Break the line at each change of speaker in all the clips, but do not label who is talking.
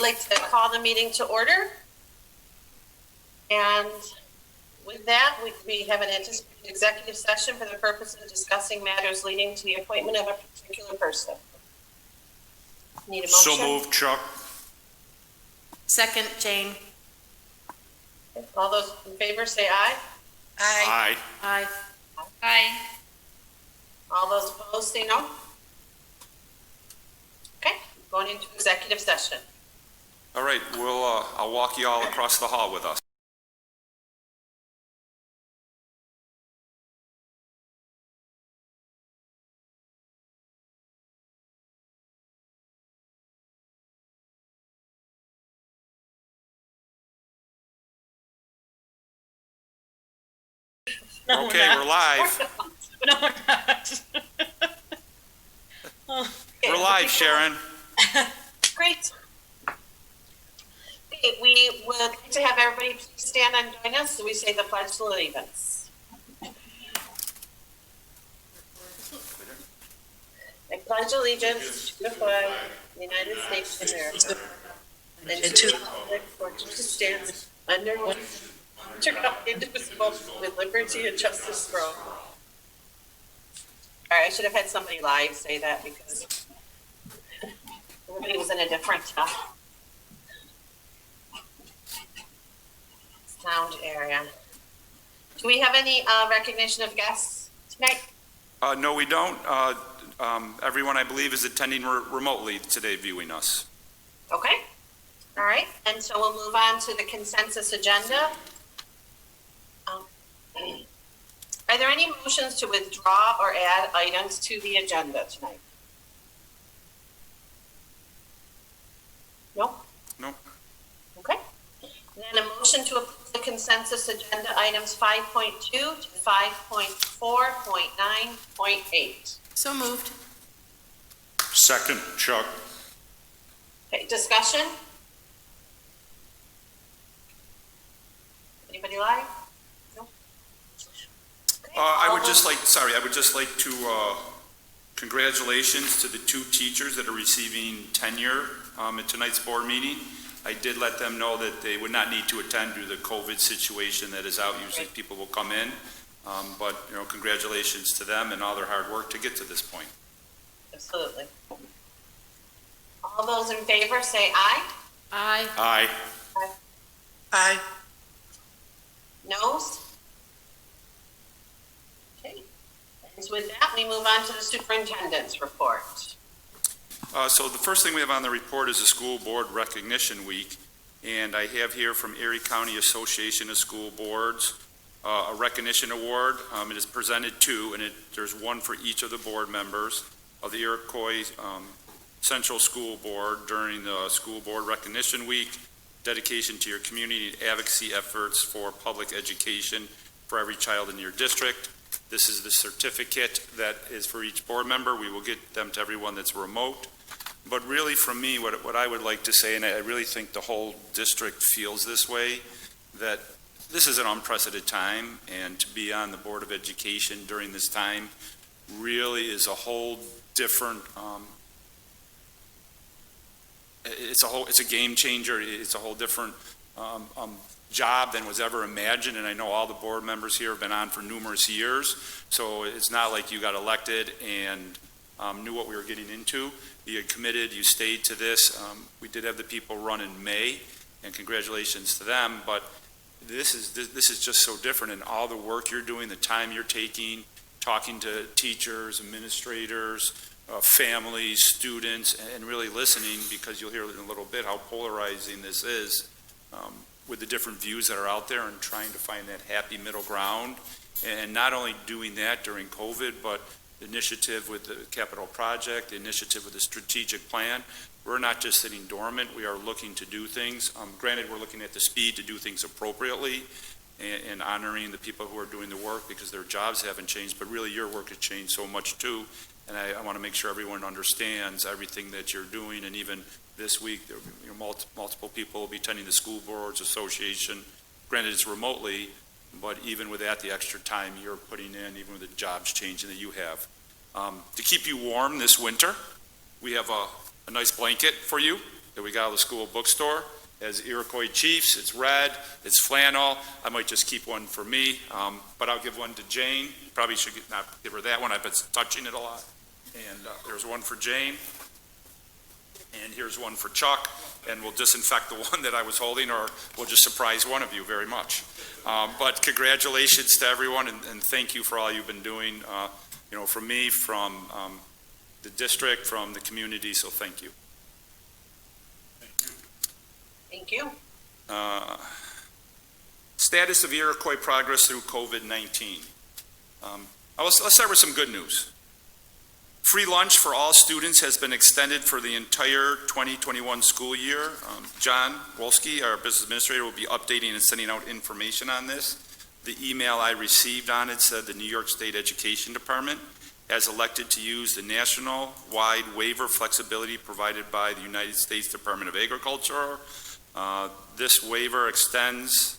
like to call the meeting to order. And with that, we have an anticipated executive session for the purpose of discussing matters leading to the appointment of a particular person. Need a motion?
So moved, Chuck.
Second, Jane.
All those in favor say aye.
Aye.
Aye. Aye.
All those opposed say no. Okay, going into executive session.
All right, I'll walk you all across the hall with us.
No,
Okay, we're live.
No, we're not.
Okay,
We're live, Sharon.
Great. Okay, we would like to have everybody please stand and join us so we say the Pledge of Allegiance. I pledge allegiance to the flag of the United States of America and to the republic for which it stands under God, indivisible, with liberty and justice for all. All right, I should have had somebody live say that because everybody was in a different sound area. Do we have any recognition of guests tonight?
No, we don't. Everyone, I believe, is attending remotely today, viewing us.
Okay. All right, and so we'll move on to the consensus agenda. Are there any motions to withdraw or add items to the agenda tonight? No?
No.
Okay. Then a motion to approve the consensus agenda items 5.2 to 5.4.9.8.
So moved.
Second, Chuck.
Okay, discussion? Anybody live? No? Okay,
I would
all
just
those-
like to congratulations to the two teachers that are receiving tenure at tonight's board meeting. I did let them know that they would not need to attend due to the COVID situation that is out. Usually people will come in, but congratulations to them and all their hard work to get to this point.
Absolutely. All those in favor say aye.
Aye.
Aye.
Aye.
Noes? Okay. And so with that, we move on to the superintendent's report.
So the first thing we have on the report is the School Board Recognition Week, and I have here from Erie County Association of School Boards a recognition award. It is presented to, and there's one for each of the board members of the Iroquois Central School Board during the School Board Recognition Week. Dedication to your community advocacy efforts for public education for every child in your district. This is the certificate that is for each board member. We will get them to everyone that's remote. But really, from me, what I would like to say, and I really think the whole district feels this way, that this is an unprecedented time, and to be on the Board of Education during this time really is a whole different, it's a game changer. It's a whole different job than was ever imagined, and I know all the board members here have been on for numerous years, so it's not like you got elected and knew what we were getting into. You had committed, you stayed to this. We did have the people run in May, and congratulations to them, but this is just so different, and all the work you're doing, the time you're taking, talking to teachers, administrators, families, students, and really listening, because you'll hear in a little bit how polarizing this is with the different views that are out there, and trying to find that happy middle ground. And not only doing that during COVID, but the initiative with the capital project, the initiative with the strategic plan. We're not just sitting dormant, we are looking to do things. Granted, we're looking at the speed to do things appropriately and honoring the people who are doing the work because their jobs haven't changed, but really your work has changed so much too. And I want to make sure everyone understands everything that you're doing. And even this week, multiple people will be attending the School Boards Association. Granted, it's remotely, but even with that, the extra time you're putting in, even with the jobs changing that you have. To keep you warm this winter, we have a nice blanket for you that we got out of the school bookstore. As Iroquois Chiefs, it's red, it's flannel. I might just keep one for me, but I'll give one to Jane. Probably should not give her that one. I've been touching it a lot. And there's one for Jane. And here's one for Chuck. And we'll disinfect the one that I was holding, or we'll just surprise one of you very much. But congratulations to everyone, and thank you for all you've been doing, from me, from the district, from the community, so thank you.
Thank you.
Status of Iroquois progress through COVID-19. Let's start with some good news. Free lunch for all students has been extended for the entire 2021 school year. John Wolski, our business administrator, will be updating and sending out information on this. The email I received on it said the New York State Education Department has elected to use the national-wide waiver flexibility provided by the United States Department of Agriculture. This waiver extends,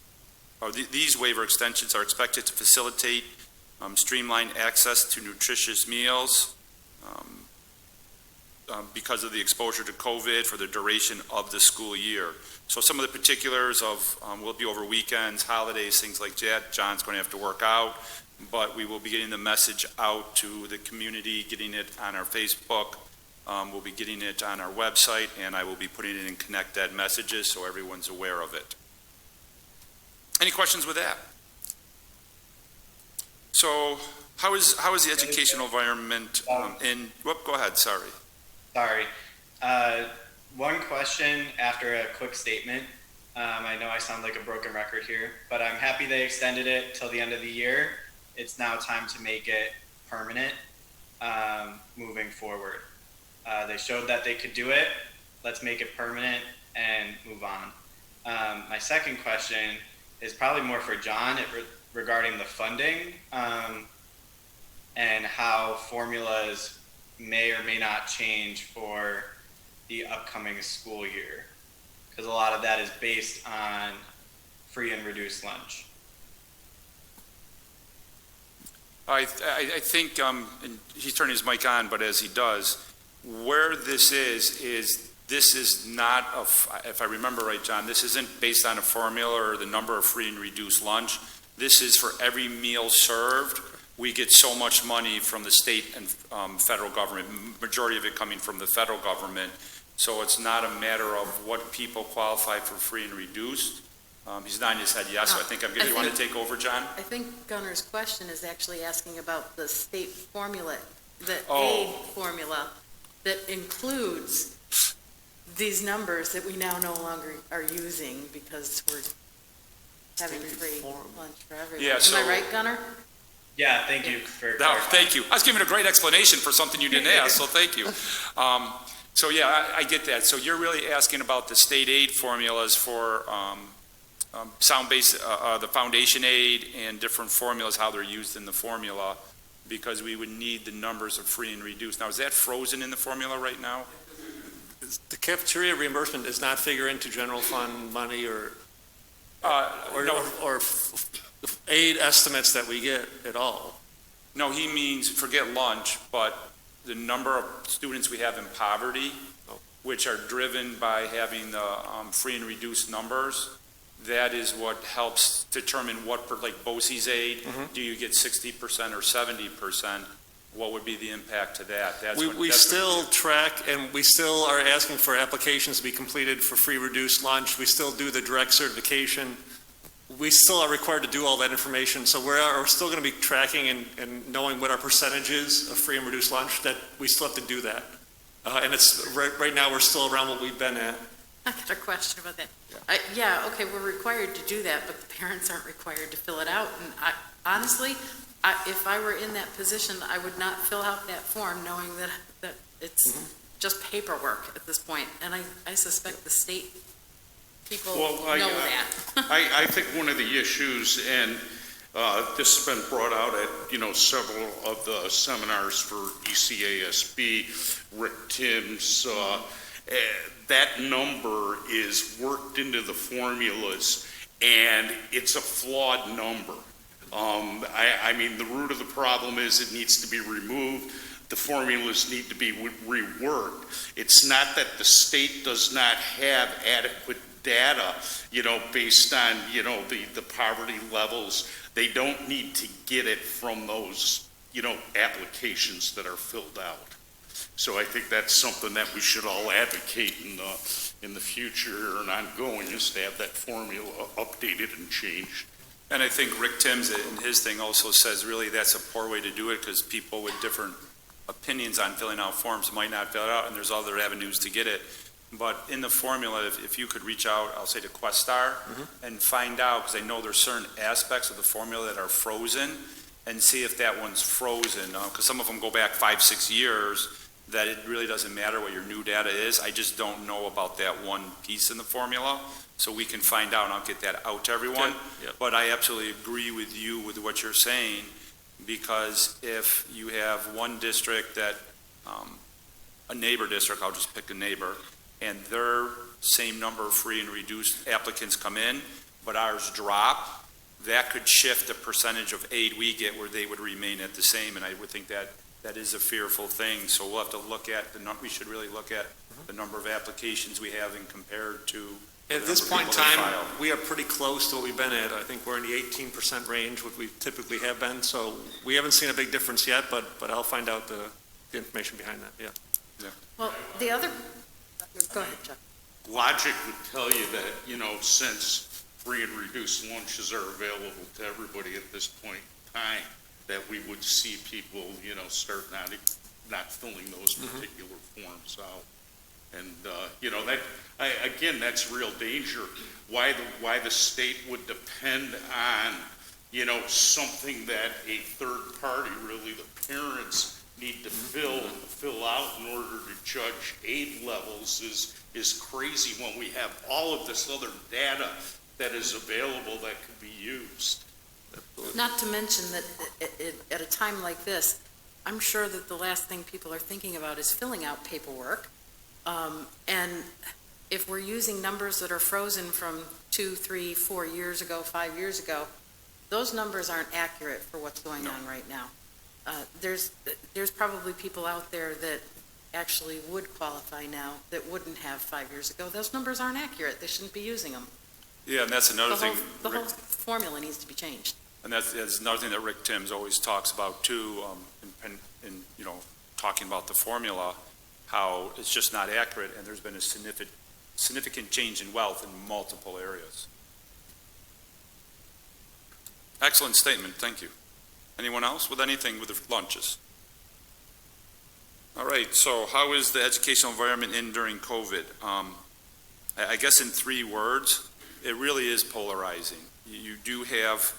or these waiver extensions are expected to facilitate streamlined access to nutritious meals because of the exposure to COVID for the duration of the school year. So some of the particulars of will be over weekends, holidays, things like that. John's going to have to work out, but we will be getting the message out to the community, getting it on our Facebook. We'll be getting it on our website, and I will be putting it in Connect Ed messages so everyone's aware of it. Any questions with that? So how is the educational environment go ahead, sorry.
Sorry. One question after a quick statement. I know I sound like a broken record here, but I'm happy they extended it till the end of the year. It's now time to make it permanent moving forward. They showed that they could do it. Let's make it permanent and move on. My second question is probably more for John regarding the funding and how formulas may or may not change for the upcoming school year, because a lot of that is based on free and reduced lunch.
I think, and he's turning his mic on, but as he does, where this is this is not, if I remember right, John, this isn't based on a formula or the number of free and reduced lunch. This is for every meal served. We get so much money from the state and federal government, majority of it coming from the federal government. So it's not a matter of what people qualify for free and reduced. He's nodding his head yes, so I think I'm good. You want to take over, John?
I think Gunner's question is actually asking about the state formula, the
Oh.
aid formula that includes these numbers that we now no longer are using because we're having free lunch for everyone.
Yeah,
Am I right, Gunner?
Yeah, thank you for
No,
clarifying.
thank you. I was giving a great explanation for something you didn't ask, so thank you. So yeah, I get that. So you're really asking about the state aid formulas for sound-based, the foundation aid and different formulas, how they're used in the formula, because we would need the numbers of free and reduced. Now, is that frozen in the formula right now?
The cafeteria reimbursement does not figure into general fund money or aid estimates that we get at all.
No, he means, forget lunch, but the number of students we have in poverty, which are driven by having the free and reduced numbers, that is what helps determine what, like BOCE's aid, do you get 60% or 70%? What would be the impact to that?
We still track, and we still are asking for applications to be completed for free reduced lunch. We still do the direct certification. We still are required to do all that information. So we're still going to be tracking and knowing what our percentage is of free and reduced lunch, that we still have to do that. And it's right now we're still around what we've been at.
I got a question about that.
Yeah.
Okay, we're required to do that, but the parents aren't required to fill it out. And honestly, if I were in that position, I would not fill out that form knowing that it's just paperwork at this point. And I suspect the state people know that.
I think one of the issues, and this has been brought out at, several of the seminars for ECASB, Rick Timms, that number is worked into the formulas, and it's a flawed number. I mean, the root of the problem is it needs to be removed. the formulas need to be reworked. It's not that the state does not have adequate data, based on, the poverty levels. They don't need to get it from those, applications that are filled out. So I think that's something that we should all advocate in the future and ongoing, is to have that formula updated and changed.
And I think Rick Timms in his thing also says really that's a poor way to do it, because people with different opinions on filling out forms might not fill it out, and there's other avenues to get it. But in the formula, if you could reach out, I'll say to Questar, and find out, because I know there's certain aspects of the formula that are frozen, and see if that one's frozen, because some of them go back 5-6 years, that it really doesn't matter what your new data is. I just don't know about that one piece in the formula, so we can find out, and I'll get that out to everyone.
Okay. Yep.
But I absolutely agree with you with what you're saying, because if you have one district that, a neighbor district, I'll just pick a neighbor, and their same number of free and reduced applicants come in, but ours drop, that could shift the percentage of aid we get where they would remain at the same, and I would think that is a fearful thing. So we'll have to look at we should really look at the number of applications we have and compared to.
At this point in time, we are pretty close to what we've been at. I think we're in the 18% range, what we typically have been. So we haven't seen a big difference yet, but I'll find out the information behind that, yeah.
Well, the other, go ahead, Chuck.
Logic would tell you that, since free and reduced lunches are available to everybody at this point in time, that we would see people, start not filling those particular forms out. And, again, that's real danger. Why the state would depend on, something that a third party, really the parents, need to fill out in order to judge aid levels is crazy, when we have all of this other data that is available that could be used.
Not to mention that at a time like this, I'm sure that the last thing people are thinking about is filling out paperwork. And if we're using numbers that are frozen from 2, 3, 4 years ago, 5 years ago, those numbers aren't accurate for what's going on right now. There's probably people out there that actually would qualify now that wouldn't have 5 years ago. Those numbers aren't accurate. They shouldn't be using them.
Yeah, and that's another thing.
The whole formula needs to be changed.
And that's another thing that Rick Timms always talks about too, in talking about the formula, how it's just not accurate, and there's been a significant change in wealth in multiple areas. Excellent statement, thank you. Anyone else with anything with the lunches? All right, so how is the educational environment during COVID? I guess in 3 words, it really is polarizing. You do have,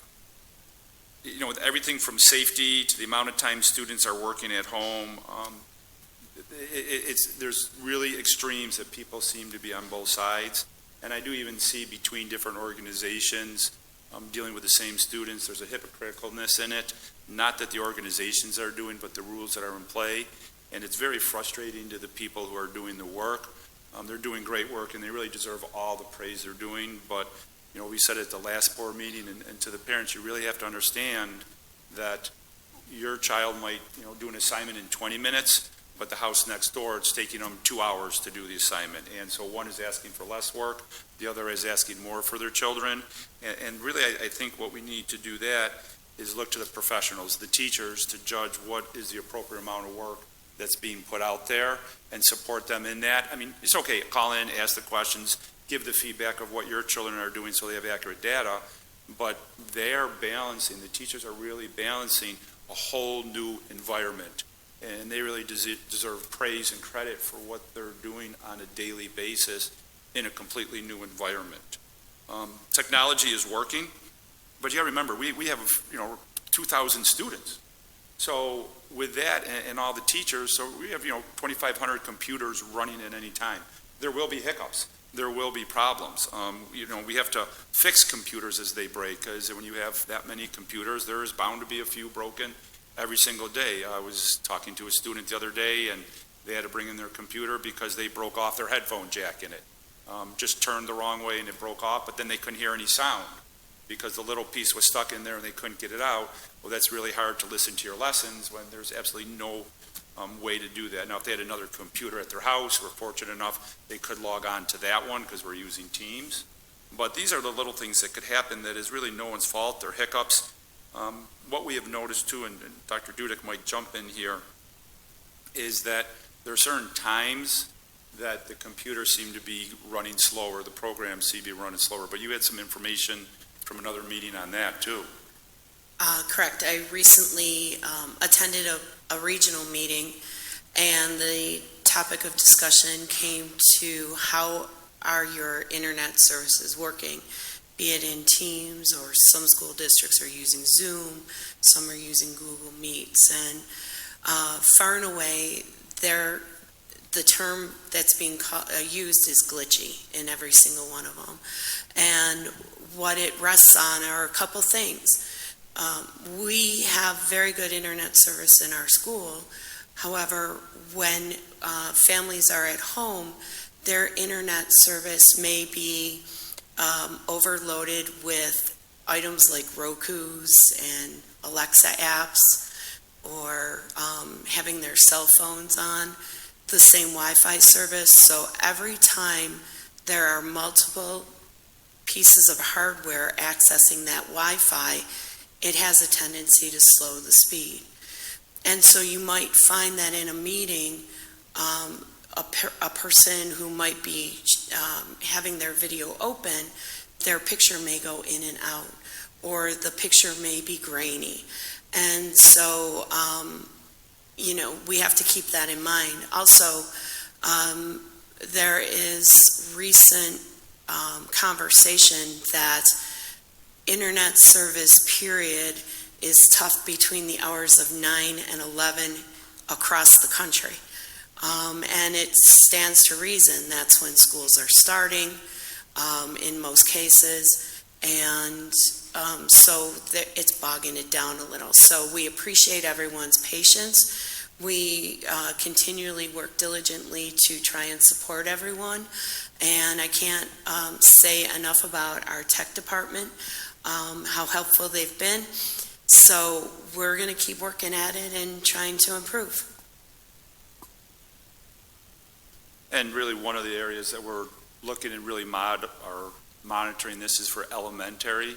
with everything from safety to the amount of time students are working at home, there's really extremes that people seem to be on both sides. And I do even see between different organizations dealing with the same students, there's a hypocriticalness in it. Not that the organizations are doing, but the rules that are in play. And it's very frustrating to the people who are doing the work. They're doing great work, and they really deserve all the praise they're doing. But, we said at the last board meeting, and to the parents, you really have to understand that your child might, do an assignment in 20 minutes, but the house next door, it's taking them 2 hours to do the assignment. And so one is asking for less work, the other is asking more for their children. And really, I think what we need to do that is look to the professionals, the teachers, to judge what is the appropriate amount of work that's being put out there and support them in that. I mean, it's okay, call in, ask the questions, give the feedback of what your children are doing so they have accurate data, but they're balancing, the teachers are really balancing a whole new environment. And they really deserve praise and credit for what they're doing on a daily basis in a completely new environment. Technology is working, but you gotta remember, we have 2,000 students. So with that and all the teachers, so we have 2,500 computers running at any time. There will be hiccups. There will be problems. We have to fix computers as they break, because when you have that many computers, there is bound to be a few broken every single day. I was talking to a student the other day, and they had to bring in their computer because they broke off their headphone jack in it. Just turned the wrong way and it broke off, but then they couldn't hear any sound because the little piece was stuck in there and they couldn't get it out. Well, that's really hard to listen to your lessons when there's absolutely no way to do that. Now, if they had another computer at their house, we're fortunate enough, they could log on to that one because we're using Teams. But these are the little things that could happen that is really no one's fault. They're hiccups. What we have noticed too, and Dr. Dudek might jump in here, is that there are certain times that the computers seem to be running slower, the programs seem to be running slower. But you had some information from another meeting on that too.
Correct. I recently attended a regional meeting, and the topic of discussion came to how are your internet services working, be it in Teams, or some school districts are using Zoom, some are using Google Meets, and far and away, the term that's being used is glitchy in every single one of them. And what it rests on are a couple things. We have very good internet service in our school. However, when families are at home, their internet service may be overloaded with items like Roku's and Alexa apps, or having their cell phones on the same Wi-Fi service. So every time there are multiple pieces of hardware accessing that Wi-Fi, it has a tendency to slow the speed. And so you might find that in a meeting, a person who might be having their video open, their picture may go in and out, or the picture may be grainy. And so, we have to keep that in mind. Also, there is recent conversation that internet service period is tough between the hours of 9 and 11 across the country. And it stands to reason that's when schools are starting in most cases. And so it's bogging it down a little. So we appreciate everyone's patience. We continually work diligently to try and support everyone. And I can't say enough about our tech department, how helpful they've been. So we're going to keep working at it and trying to improve.
And really one of the areas that we're looking at really monitoring this is for elementary,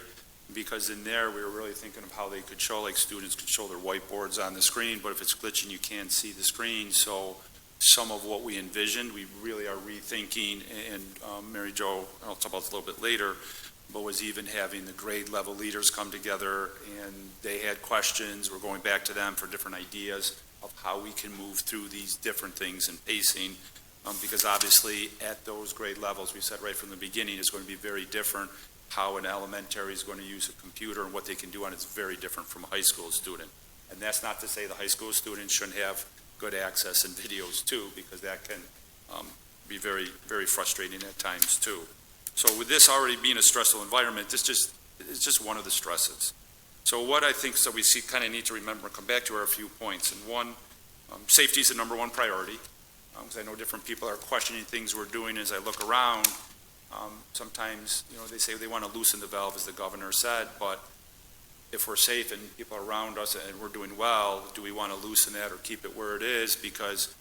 because in there we were really thinking of how they could show, like students could show their whiteboards on the screen, but if it's glitching you can't see the screen. So some of what we envisioned, we really are rethinking, and Mary Jo, I'll talk about this a little bit later, but was even having the grade level leaders come together, and they had questions. We're going back to them for different ideas of how we can move through these different things and pacing, because obviously at those grade levels, we said right from the beginning, it's going to be very different. How an elementary is going to use a computer and what they can do on it's very different from a high school student. And that's not to say the high school students shouldn't have good access and videos too, because that can be very, very frustrating at times too. So with this already being a stressful environment, it's just one of the stresses. So what I think, so we kind of need to remember and come back to are a few points. And one, safety is the number one priority, because I know different people are questioning things we're doing. As I look around, sometimes, they say they want to loosen the valve, as the governor said, but if we're safe and people are around us and we're doing well, do we want to loosen that or keep it where it is? Because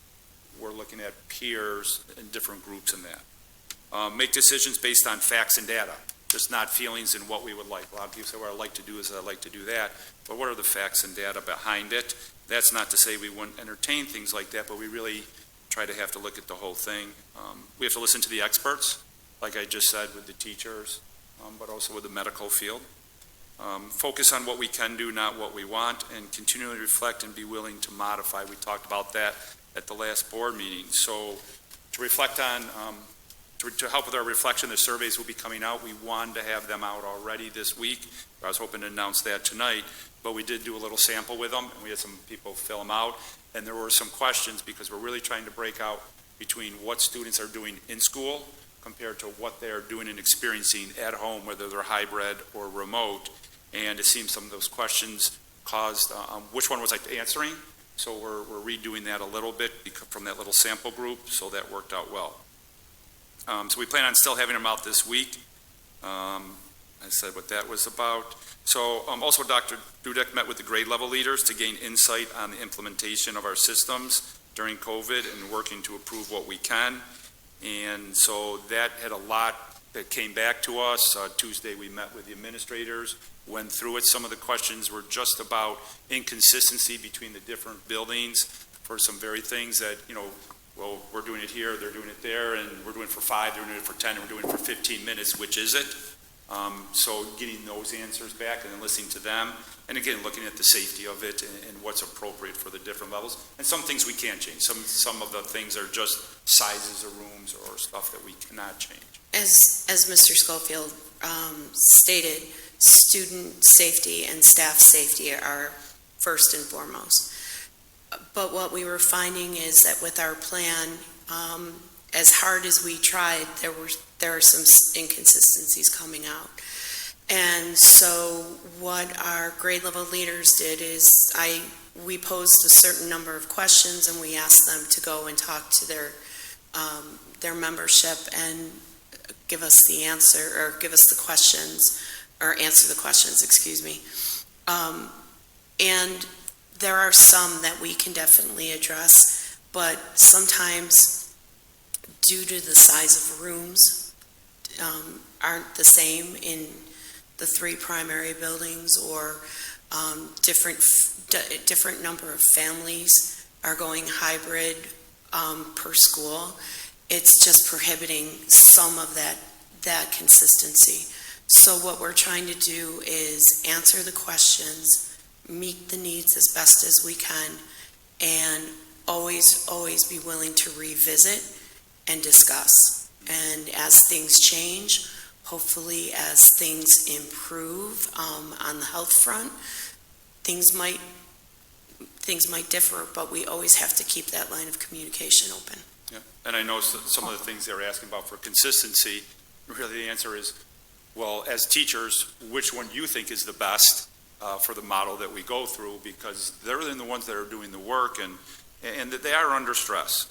we're looking at peers and different groups in that. Make decisions based on facts and data, just not feelings and what we would like. A lot of people say, what I like to do is I like to do that, but what are the facts and data behind it? That's not to say we wouldn't entertain things like that, but we really try to have to look at the whole thing. We have to listen to the experts, like I just said, with the teachers, but also with the medical field. Focus on what we can do, not what we want, and continually reflect and be willing to modify. We talked about that at the last board meeting. So to reflect on, to help with our reflection, the surveys will be coming out. We wanted to have them out already this week. I was hoping to announce that tonight, but we did do a little sample with them, and we had some people fill them out, and there were some questions because we're really trying to break out between what students are doing in school compared to what they're doing and experiencing at home, whether they're hybrid or remote. And it seems some of those questions caused, which one was I answering? So we're redoing that a little bit from that little sample group, so that worked out well. So we plan on still having them out this week. I said what that was about. So also Dr. Dudek met with the grade level leaders to gain insight on the implementation of our systems during COVID and working to improve what we can. And so that had a lot that came back to us. Tuesday we met with the administrators, went through it. Some of the questions were just about inconsistency between the different buildings for some very things that, well, we're doing it here, they're doing it there, and we're doing it for 5, they're doing it for 10, and we're doing it for 15 minutes, which is it? So getting those answers back and then listening to them, and again, looking at the safety of it and what's appropriate for the different levels. And some things we can't change. Some of the things are just sizes of rooms or stuff that we cannot change.
As Mr. Schofield stated, student safety and staff safety are first and foremost. But what we were finding is that with our plan, as hard as we tried, there are some inconsistencies coming out. And so what our grade level leaders did is we posed a certain number of questions, and we asked them to go and talk to their membership and give us the answer, or give us the questions, or answer the questions, excuse me. And there are some that we can definitely address, but sometimes due to the size of rooms aren't the same in the 3 primary buildings, or different number of families are going hybrid per school. It's just prohibiting some of that consistency. So what we're trying to do is answer the questions, meet the needs as best as we can, and always be willing to revisit and discuss. And as things change, hopefully as things improve on the health front, things might differ, but we always have to keep that line of communication open.
Yeah. And I know some of the things they were asking about for consistency, really the answer is, well, as teachers, which one do you think is the best for the model that we go through? Because they're the ones that are doing the work, and that they are under stress.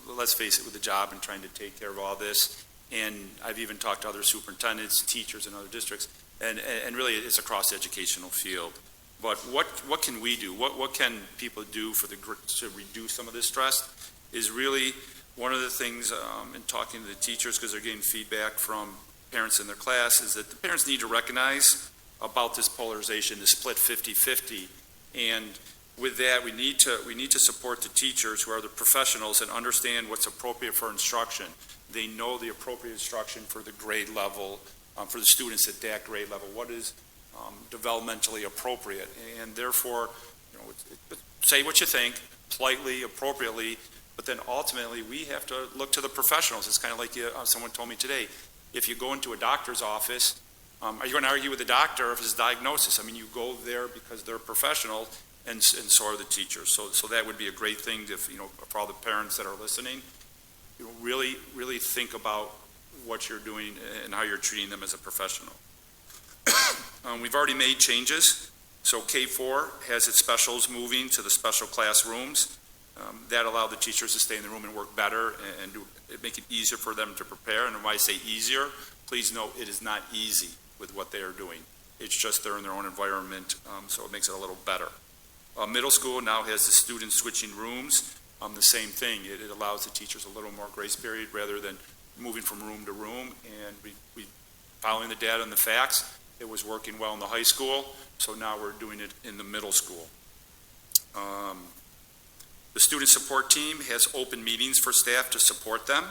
Let's face it, with the job and trying to take care of all this. And I've even talked to other superintendents, teachers in other districts, and really it's across the educational field. But what can we do? What can people do to reduce some of this stress is really one of the things in talking to the teachers, because they're getting feedback from parents in their class, is that the parents need to recognize about this polarization, this split 50-50. And with that, we need to support the teachers who are the professionals and understand what's appropriate for instruction. They know the appropriate instruction for the grade level, for the students at that grade level, what is developmentally appropriate. And therefore, say what you think, politely, appropriately, but then ultimately we have to look to the professionals. It's kind of like someone told me today, if you go into a doctor's office, are you going to argue with the doctor of his diagnosis? I mean, you go there because they're professional, and so are the teachers. So that would be a great thing for all the parents that are listening. Really think about what you're doing and how you're treating them as a professional. We've already made changes. So K4 has its specials moving to the special classrooms. That allowed the teachers to stay in the room and work better and make it easier for them to prepare. And when I say easier, please note it is not easy with what they are doing. It's just they're in their own environment, so it makes it a little better. Middle school now has the students switching rooms. The same thing. It allows the teachers a little more grace period rather than moving from room to room. And we following the data and the facts, it was working well in the high school, so now we're doing it in the middle school. The student support team has open meetings for staff to support them.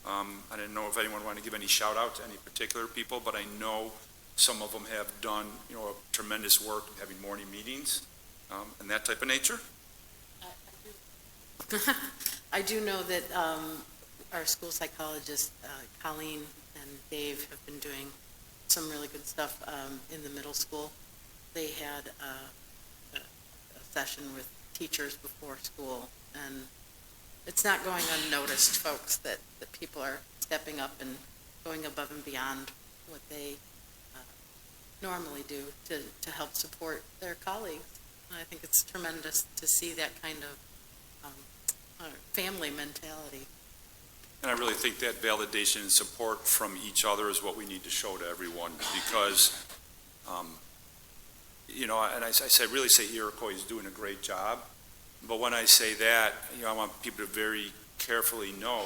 I didn't know if anyone wanted to give any shout out to any particular people, but I know some of them have done a tremendous work having morning meetings and that type of nature.
I do know that our school psychologists, Colleen and Dave, have been doing some really good stuff in the middle school. They had a session with teachers before school, and it's not going unnoticed, folks, that people are stepping up and going above and beyond what they normally do to help support their colleagues. And I think it's tremendous to see that kind of family mentality.
And I really think that validation and support from each other is what we need to show to everyone, because and I really say Iroquois is doing a great job. But when I say that, I want people to very carefully know,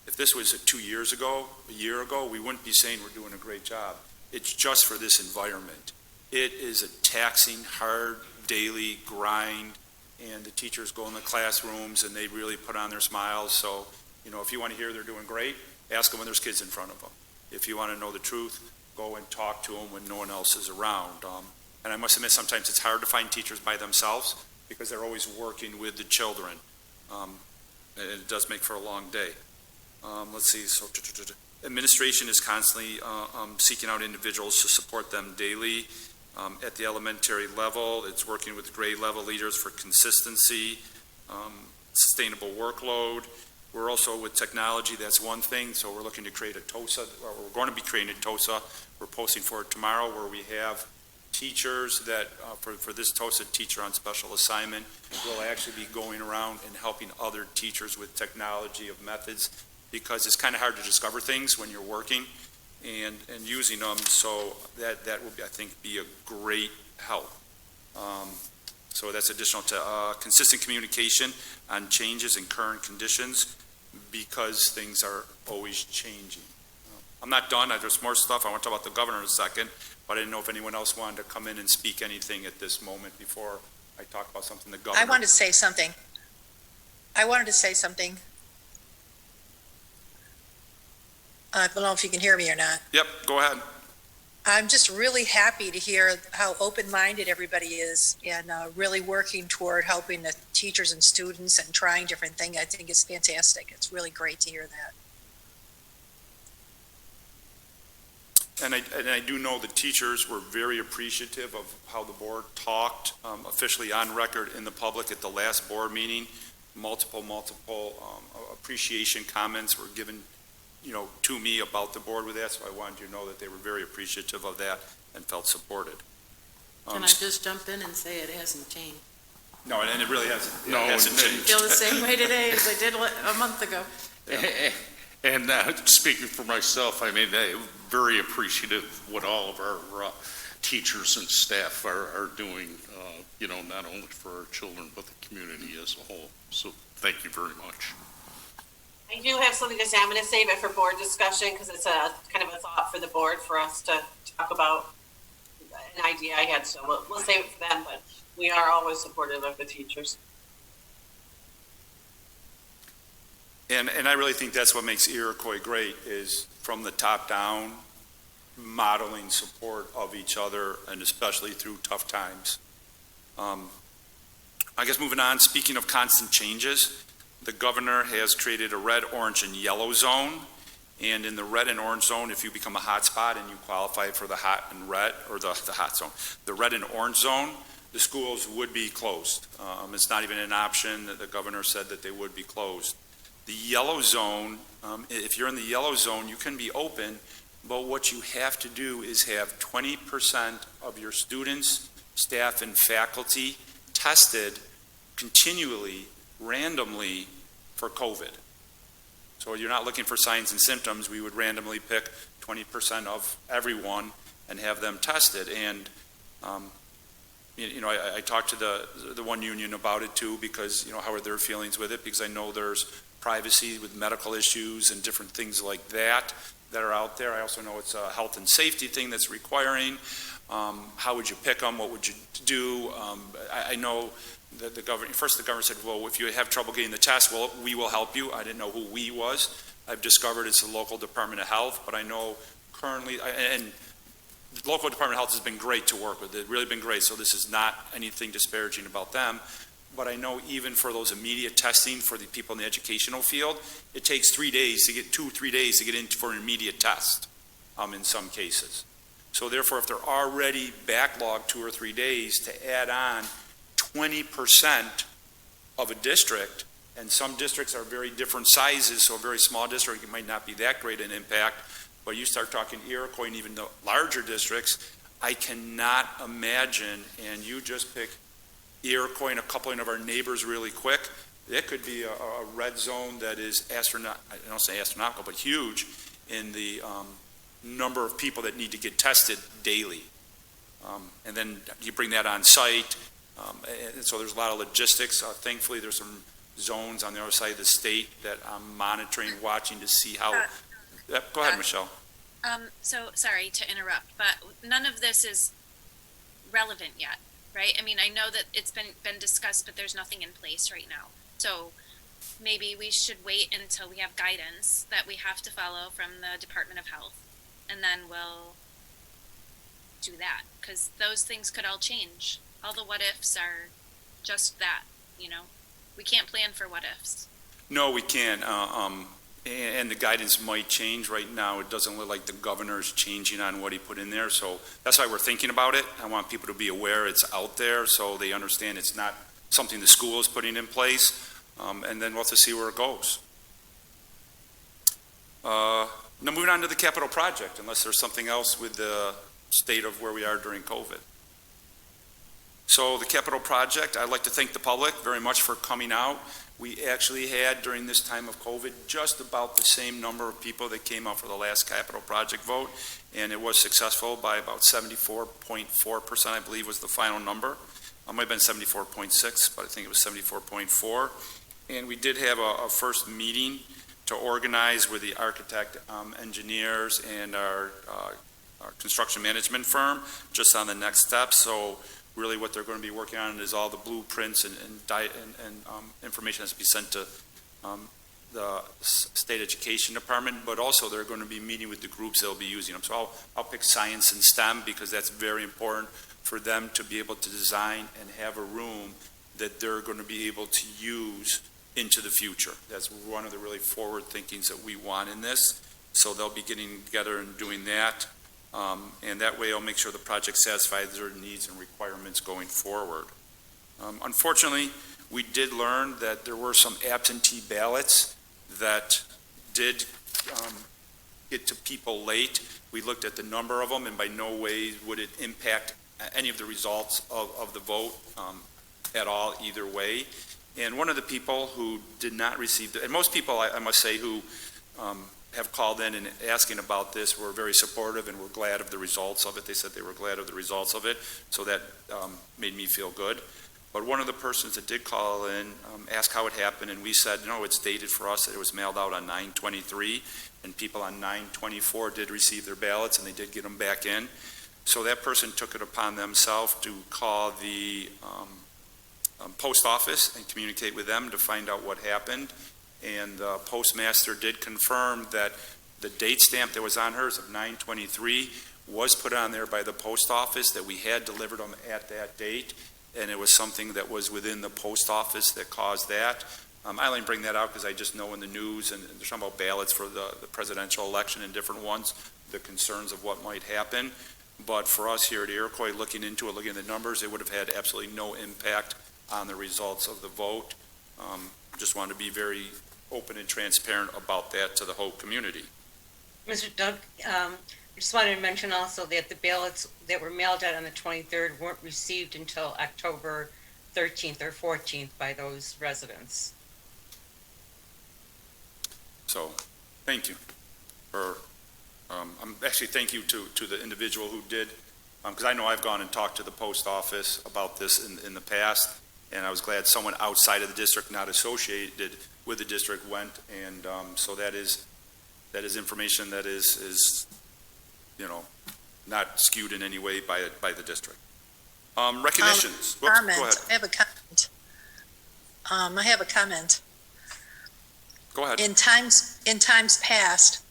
if this was 2 years ago, a year ago, we wouldn't be saying we're doing a great job. It's just for this environment. It is a taxing, hard, daily grind, and the teachers go in the classrooms and they really put on their smiles. So, if you want to hear they're doing great, ask them when there's kids in front of them. If you want to know the truth, go and talk to them when no one else is around. And I must admit, sometimes it's hard to find teachers by themselves because they're always working with the children. And it does make for a long day. Let's see, so administration is constantly seeking out individuals to support them daily. At the elementary level, it's working with grade level leaders for consistency, sustainable workload. We're also with technology, that's one thing, so we're looking to create a TOSA, or we're going to be creating a TOSA. We're posting for it tomorrow, where we have teachers that, for this TOSA teacher on special assignment, will actually be going around and helping other teachers with technology of methods, because it's kind of hard to discover things when you're working and using them, so that will be, I think, be a great help. So that's additional to consistent communication on changes in current conditions, because things are always changing. I'm not done. There's more stuff. I want to talk about the governor in a second, but I didn't know if anyone else wanted to come in and speak anything at this moment before I talk about something the governor.
I wanted to say something. I don't know if you can hear me or not.
Yep, go ahead.
I'm just really happy to hear how open-minded everybody is and really working toward helping the teachers and students and trying different things. I think it's fantastic. It's really great to hear that.
And I do know the teachers were very appreciative of how the board talked officially on record in the public at the last board meeting. Multiple appreciation comments were given to me about the board with that, so I wanted you to know that they were very appreciative of that and felt supported.
Can I just jump in and say it hasn't changed?
No, and it really hasn't.
No,
it hasn't
and-
changed.
I feel the same way today as I did a month ago.
And speaking for myself, I mean, very appreciative what all of our teachers and staff are doing, not only for our children, but the community as a whole. So thank you very much.
I do have something to say. I'm going to save it for board discussion because it's a kind of a thought for the board for us to talk about, an idea I had. So we'll save it for them, but we are always supportive of the teachers.
And I really think that's what makes Iroquois great, is from the top down, modeling support of each other, and especially through tough times. I guess moving on, speaking of constant changes, the governor has created a red, orange, and yellow zone. And in the red and orange zone, if you become a hot spot and you qualify for the hot and red, or the hot zone, the red and orange zone, the schools would be closed. It's not even an option. The governor said that they would be closed. The yellow zone, if you're in the yellow zone, you can be open, but what you have to do is have 20% of your students, staff, and faculty tested continually, randomly, for COVID. So you're not looking for signs and symptoms. We would randomly pick 20% of everyone and have them tested. And I talked to the one union about it too, because how are their feelings with it? Because I know there's privacy with medical issues and different things like that are out there. I also know it's a health and safety thing that's requiring. How would you pick them? What would you do? I know that the governor said, well, if you have trouble getting the test, well, we will help you. I didn't know who we was. I've discovered it's the local Department of Health, but I know currently, and the local Department of Health has been great to work with. They've really been great, so this is not anything disparaging about them. But I know even for those immediate testing for the people in the educational field, it takes 3 days to get 2-3 days to get in for an immediate test in some cases. So therefore, if they're already backlogged 2 or 3 days, to add on 20% of a district, and some districts are very different sizes, so a very small district, it might not be that great an impact, but you start talking Iroquois and even the larger districts, I cannot imagine, and you just pick Iroquois and a couple of our neighbors really quick, it could be a red zone that is I don't say astronomical, but huge in the number of people that need to get tested daily. And then you bring that on site. And so there's a lot of logistics. Thankfully, there's some zones on the other side of the state that I'm monitoring, watching to see how. Go ahead, Michelle.
So, sorry to interrupt, but none of this is relevant yet, right? I mean, I know that it's been discussed, but there's nothing in place right now. So maybe we should wait until we have guidance that we have to follow from the Department of Health, and then we'll do that, because those things could all change. All the what ifs are just that, you know? We can't plan for what ifs.
No, we can't. And the guidance might change. Right now, it doesn't look like the governor's changing on what he put in there. So that's why we're thinking about it. I want people to be aware it's out there so they understand it's not something the school is putting in place. And then we'll have to see where it goes. Now, moving on to the capital project, unless there's something else with the state of where we are during COVID. So the capital project, I'd like to thank the public very much for coming out. We actually had, during this time of COVID, just about the same number of people that came out for the last capital project vote, and it was successful by about 74.4%, I believe was the final number. It might have been 74.6, but I think it was 74.4. And we did have a first meeting to organize with the architect, engineers, and our construction management firm, just on the next step. So really what they're going to be working on is all the blueprints and information that's to be sent to the state education department, but also they're going to be meeting with the groups that will be using them. So I'll pick science and STEM because that's very important for them to be able to design and have a room that they're going to be able to use into the future. That's one of the really forward thinkings that we want in this. So they'll be getting together and doing that. And that way I'll make sure the project satisfies their needs and requirements going forward. Unfortunately, we did learn that there were some absentee ballots that did get to people late. We looked at the number of them, and by no way would it impact any of the results of the vote at all, either way. And one of the people who did not receive, and most people, I must say, who have called in and asking about this were very supportive and were glad of the results of it. They said they were glad of the results of it, so that made me feel good. But one of the persons that did call in asked how it happened, and we said, no, it's dated for us that it was mailed out on 9/23, and people on 9/24 did receive their ballots, and they did get them back in. So that person took it upon themselves to call the post office and communicate with them to find out what happened. And the postmaster did confirm that the date stamp that was on hers of 9/23 was put on there by the post office, that we had delivered them at that date, and it was something that was within the post office that caused that. I only bring that out because I just know in the news, and there's something about ballots for the presidential election and different ones, the concerns of what might happen. But for us here at Iroquois, looking into it, looking at the numbers, it would have had absolutely no impact on the results of the vote. Just wanted to be very open and transparent about that to the whole community.
Mr. Doug, I just wanted to mention also that the ballots that were mailed out on the 23rd weren't received until October 13th or 14th by those residents.
So, thank you for, I'm actually thank you to the individual who did, because I know I've gone and talked to the post office about this in the past, and I was glad someone outside of the district, not associated with the district, went, and so that is information that is not skewed in any way by the district. Recognitions. Whoops,
Comment.
go ahead.
I have a comment. I have a comment.
Go ahead.
In times past,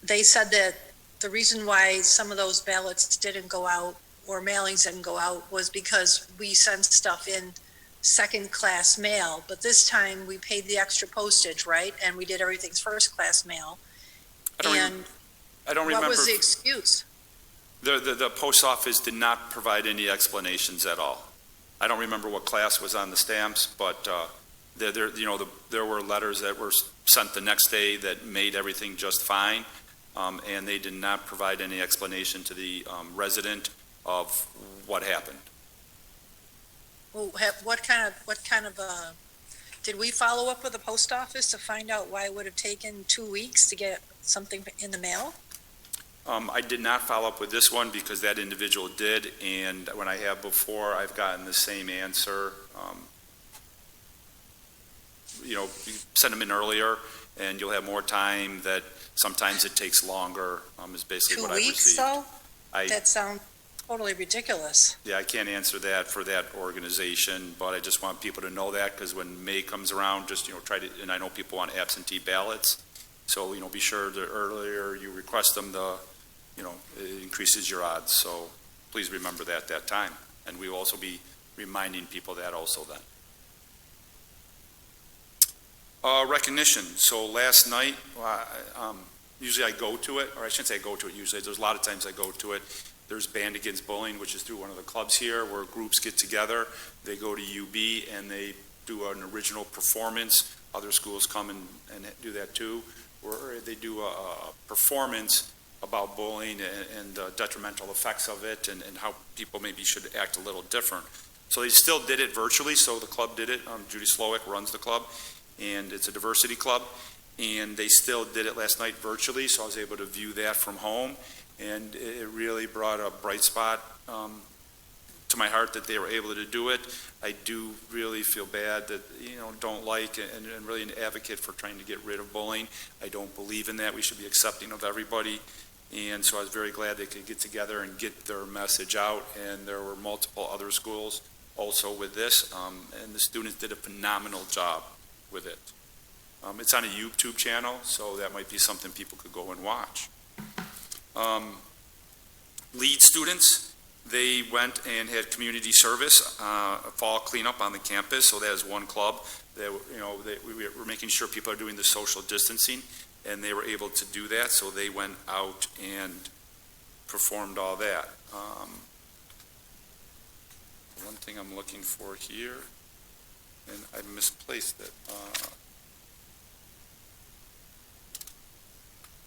they said that the reason why some of those ballots didn't go out or mailings didn't go out was because we sent stuff in second-class mail, but this time we paid the extra postage, right? And we did everything's first-class mail.
I don't remember.
What was the excuse?
The post office did not provide any explanations at all. I don't remember what class was on the stamps, but there were letters that were sent the next day that made everything just fine, and they did not provide any explanation to the resident of what happened.
Well, what kind of did we follow up with the post office to find out why it would have taken 2 weeks to get something in the mail?
I did not follow up with this one because that individual did, and when I have before, I've gotten the same answer. You send them in earlier, and you'll have more time. That sometimes it takes longer, is basically
2
what I've received.
weeks, though?
I-
That sounds totally ridiculous.
Yeah, I can't answer that for that organization, but I just want people to know that, because when May comes around, just, try to, and I know people want absentee ballots, so, be sure the earlier you request them, it increases your odds, so please remember that time, and we will also be reminding people that also then. Recognition, so last night, usually I go to it, or I shouldn't say I go to it usually, there's a lot of times I go to it. There's Band Against Bullying, which is through one of the clubs here, where groups get together. They go to UB and they do an original performance. Other schools come and do that too, where they do a performance about bullying and the detrimental effects of it, and how people maybe should act a little different. So they still did it virtually, so the club did it. Judy Slowick runs the club, and it's a diversity club. And they still did it last night virtually, so I was able to view that from home. And it really brought a bright spot to my heart that they were able to do it. I do really feel bad that, don't like and really an advocate for trying to get rid of bullying. I don't believe in that. We should be accepting of everybody. And so I was very glad they could get together and get their message out. And there were multiple other schools also with this. And the students did a phenomenal job with it. It's on a YouTube channel, so that might be something people could go and watch. Lead students, they went and had community service, a fall cleanup on the campus. So that is one club that, we were making sure people are doing the social distancing, and they were able to do that. So they went out and performed all that. One thing I'm looking for here, and I misplaced it.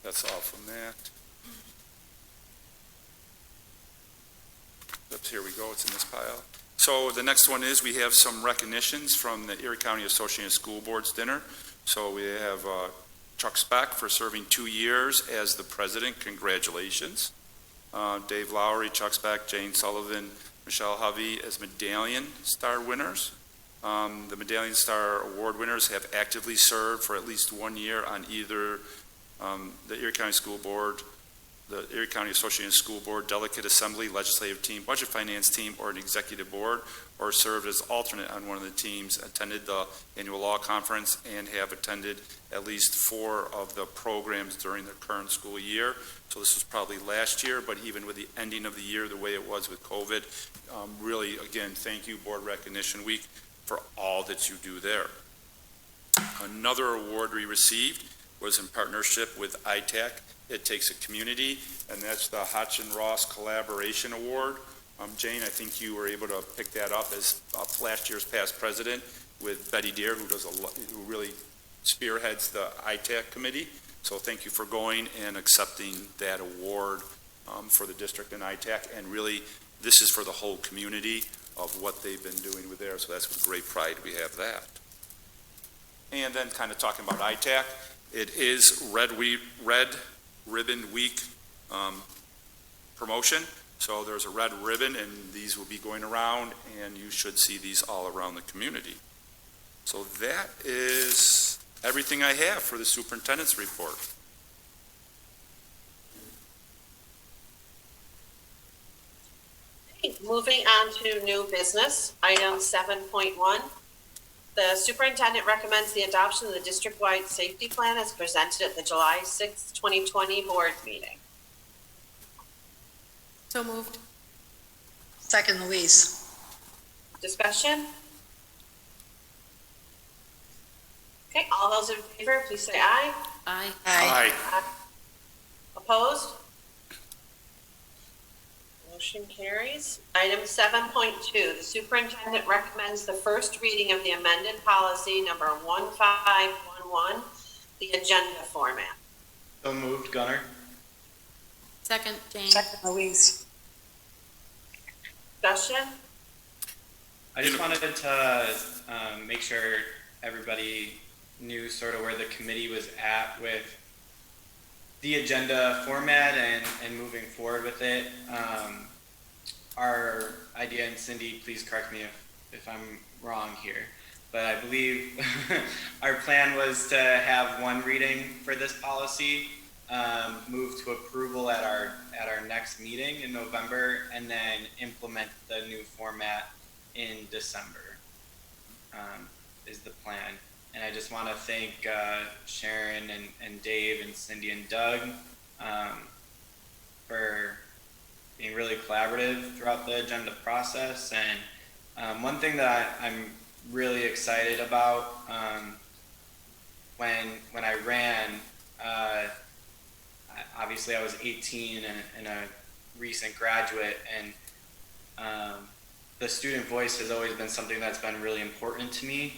That's all from that. Oops, here we go, it's in this pile. So the next one is we have some recognitions from the Erie County Association of School Boards dinner. So we have Chuck Speck for serving 2 years as the president. Congratulations. Dave Lowry, Chuck Speck, Jane Sullivan, Michelle Hovey as Medallion Star winners. The Medallion Star Award winners have actively served for at least 1 year on either the Erie County School Board, the Erie County Association of School Board, Delegate Assembly, Legislative Team, Budget Finance Team, or an Executive Board, or served as alternate on one of the teams, attended the annual law conference, and have attended at least 4 of the programs during the current school year. So this was probably last year, but even with the ending of the year, the way it was with COVID, really, again, thank you, Board Recognition Week, for all that you do there. Another award we received was in partnership with ITAC. It Takes a Community, and that's the Hodgson Ross Collaboration Award. Jane, I think you were able to pick that up as last year's past president with Betty Deere, who really spearheads the ITAC committee. So thank you for going and accepting that award for the district and ITAC. And really, this is for the whole community of what they've been doing with there. So that's with great pride we have that. And then kind of talking about ITAC, it is Red Ribbon Week promotion. So there's a red ribbon, and these will be going around, and you should see these all around the community. So that is everything I have for the superintendent's report.
Moving on to new business, item 7.1. The superintendent recommends the adoption of the district-wide safety plan as presented at the July 6, 2020 board meeting.
So moved.
Second, Louise.
Discussion? Okay, all those in favor, please say aye.
Aye.
Aye.
Opposed? Motion carries. Item 7.2, the superintendent recommends the first reading of the amended policy number 1511, the agenda format.
So moved, Gunner.
Second, Jane.
Second, Louise.
Discussion?
I just wanted to make sure everybody knew sort of where the committee was at with the agenda format and moving forward with it. Our idea, and Cindy, please correct me if I'm wrong here, but I believe our plan was to have one reading for this policy, move to approval at our next meeting in November, and then implement the new format in December, is the plan. And I just want to thank Sharon and Dave and Cindy and Doug for being really collaborative throughout the agenda process. And one thing that I'm really excited about when I ran, obviously I was 18 and a recent graduate, and the student voice has always been something that's been really important to me.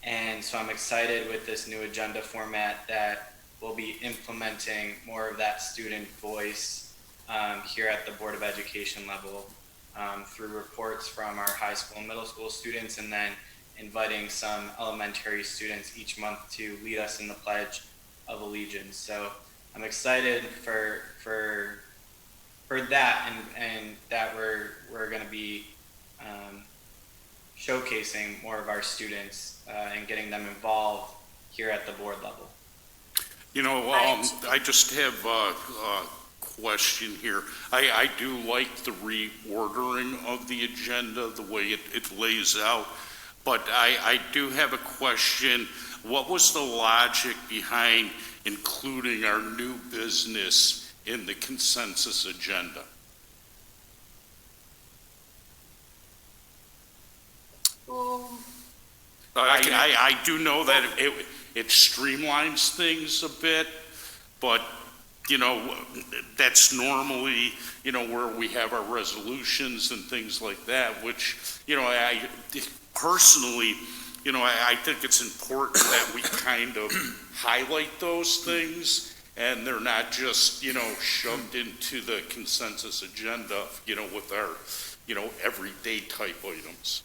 And so I'm excited with this new agenda format that we'll be implementing more of that student voice here at the Board of Education level through reports from our high school and middle school students, and then inviting some elementary students each month to lead us in the Pledge of Allegiance. So I'm excited for that, and that we're going to be showcasing more of our students and getting them involved here at the board level.
You know, I just have a question here. I do like the reordering of the agenda, the way it lays out, but I do have a question. What was the logic behind including our new business in the consensus agenda? I do know that it streamlines things a bit, but you know, that's normally, you know, where we have our resolutions and things like that, which, you know, I personally, you know, I think it's important that we kind of highlight those things, and they're not just, you know, shoved into the consensus agenda, you know, with our, you know, everyday type items.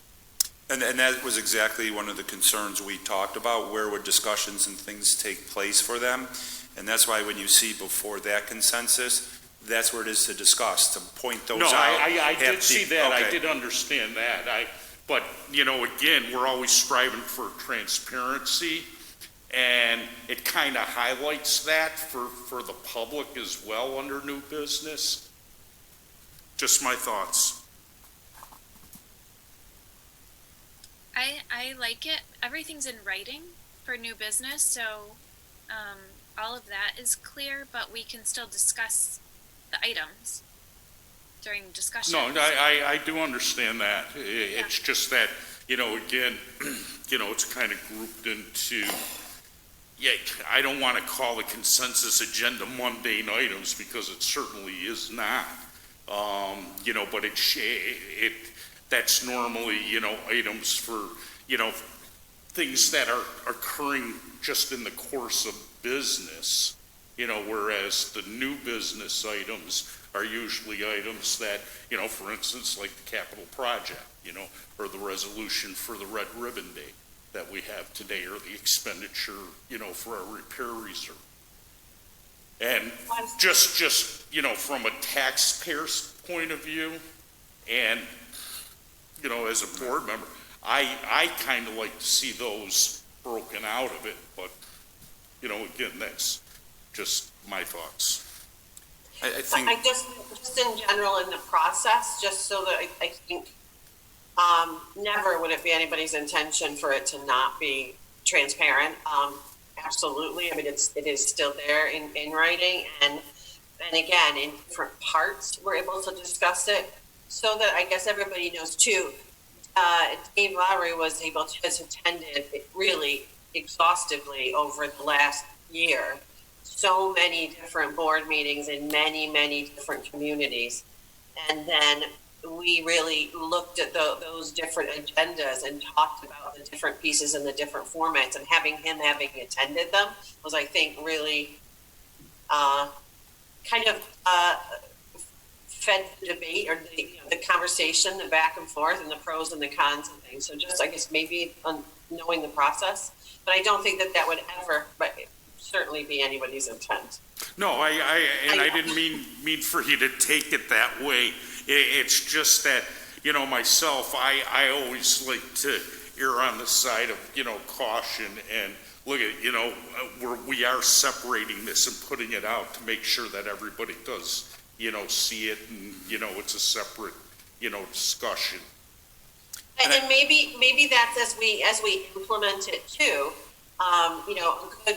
And that was exactly one of the concerns we talked about. Where would discussions and things take place for them? And that's why when you see before that consensus, that's where it is to discuss, to point those out.
No, I did see that.
Okay.
I did understand that. But, you know, again, we're always striving for transparency, and it kind of highlights that for the public as well under new business. Just my thoughts.
I like it. Everything's in writing for new business, so all of that is clear, but we can still discuss the items during discussion.
No, I do understand that. It's just that, you know, again, you know, it's kind of grouped into, yeah, I don't want to call the consensus agenda mundane items because it certainly is not. You know, but that's normally, you know, items for, you know, things that are occurring just in the course of business, you know, whereas the new business items are usually items that, you know, for instance, like the capital project, you know, or the resolution for the Red Ribbon Day that we have today, or the expenditure, you know, for our repair reserve. And just, you know, from a taxpayer's point of view, and, you know, as a board member, I kind of like to see those broken out of it, but, you know, again, that's just my thoughts.
I think
I just in general in the process, just so that I think never would it be anybody's intention for it to not be transparent. Absolutely. I mean, it is still there in writing, and again, in different parts, we're able to discuss it so that I guess everybody knows too. Dave Lowry has attended it really exhaustively over the last year. So many different board meetings in many, many different communities. And then we really looked at those different agendas and talked about the different pieces and the different formats, and having attended them was, I think, really kind of fed the debate, or the conversation, the back and forth, and the pros and the cons and things. So just, I guess, maybe knowing the process, but I don't think that would ever, but certainly be anybody's intent.
No, I didn't mean for you to take it that way. It's just that, myself, I always like to err on the side of, caution and look at, we are separating this and putting it out to make sure that everybody does, see it and, it's a separate, discussion.
And maybe that's as we implement it too, a good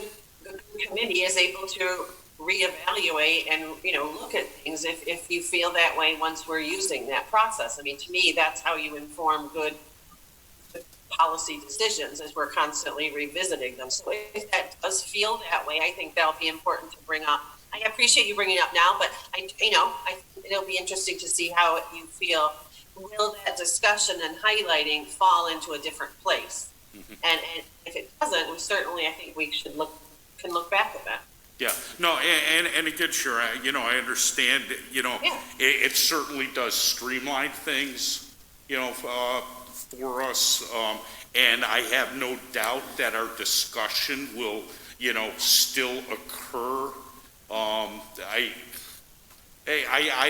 committee is able to reevaluate and, look at things if you feel that way once we're using that process. I mean, to me, that's how you inform good policy decisions, as we're constantly revisiting them. So if that does feel that way, I think that'll be important to bring up. I appreciate you bringing it up now, but it'll be interesting to see how you feel. Will that discussion and highlighting fall into a different place? Mm-hmm. And if it doesn't, I think we can look back at that.
Yeah, no, and again, sure, I understand, it certainly does streamline things, for us, and I have no doubt that our discussion will, still occur. I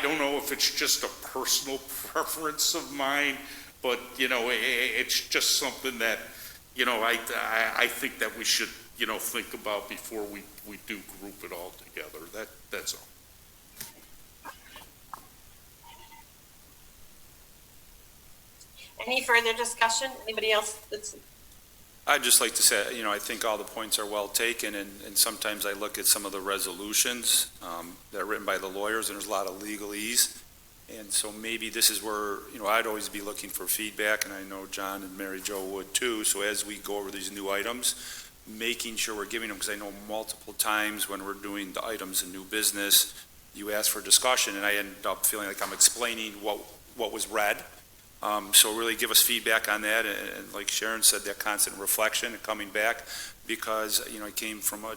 don't know if it's just a personal preference of mine, but, it's just something that, I think that we should, think about before we do group it all together. That's all.
Any further discussion? Anybody else?
I'd just like to say, I think all the points are well taken, and sometimes I look at some of the resolutions that are written by the lawyers, and there's a lot of legalese. And so maybe this is where, I'd always be looking for feedback, and I know John and Mary Jo would too. So as we go over these new items, making sure we're giving them, because I know multiple times when we're doing the items in new business, you ask for discussion, and I end up feeling like I'm explaining what was read. So really give us feedback on that, and like Sharon said, that constant reflection and coming back, because, I came from a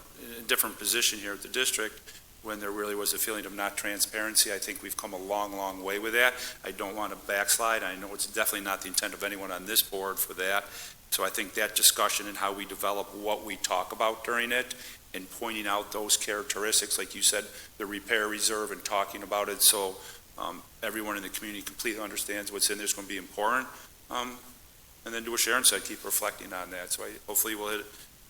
different position here at the district when there really was a feeling of not transparency. I think we've come a long, long way with that. I don't want to backslide. I know it's definitely not the intent of anyone on this board for that. So I think that discussion and how we develop what we talk about during it and pointing out those characteristics, like you said, the repair reserve and talking about it, so everyone in the community completely understands what's in there is going to be important. And then do what Sharon said, keep reflecting on that. So hopefully we'll hit it.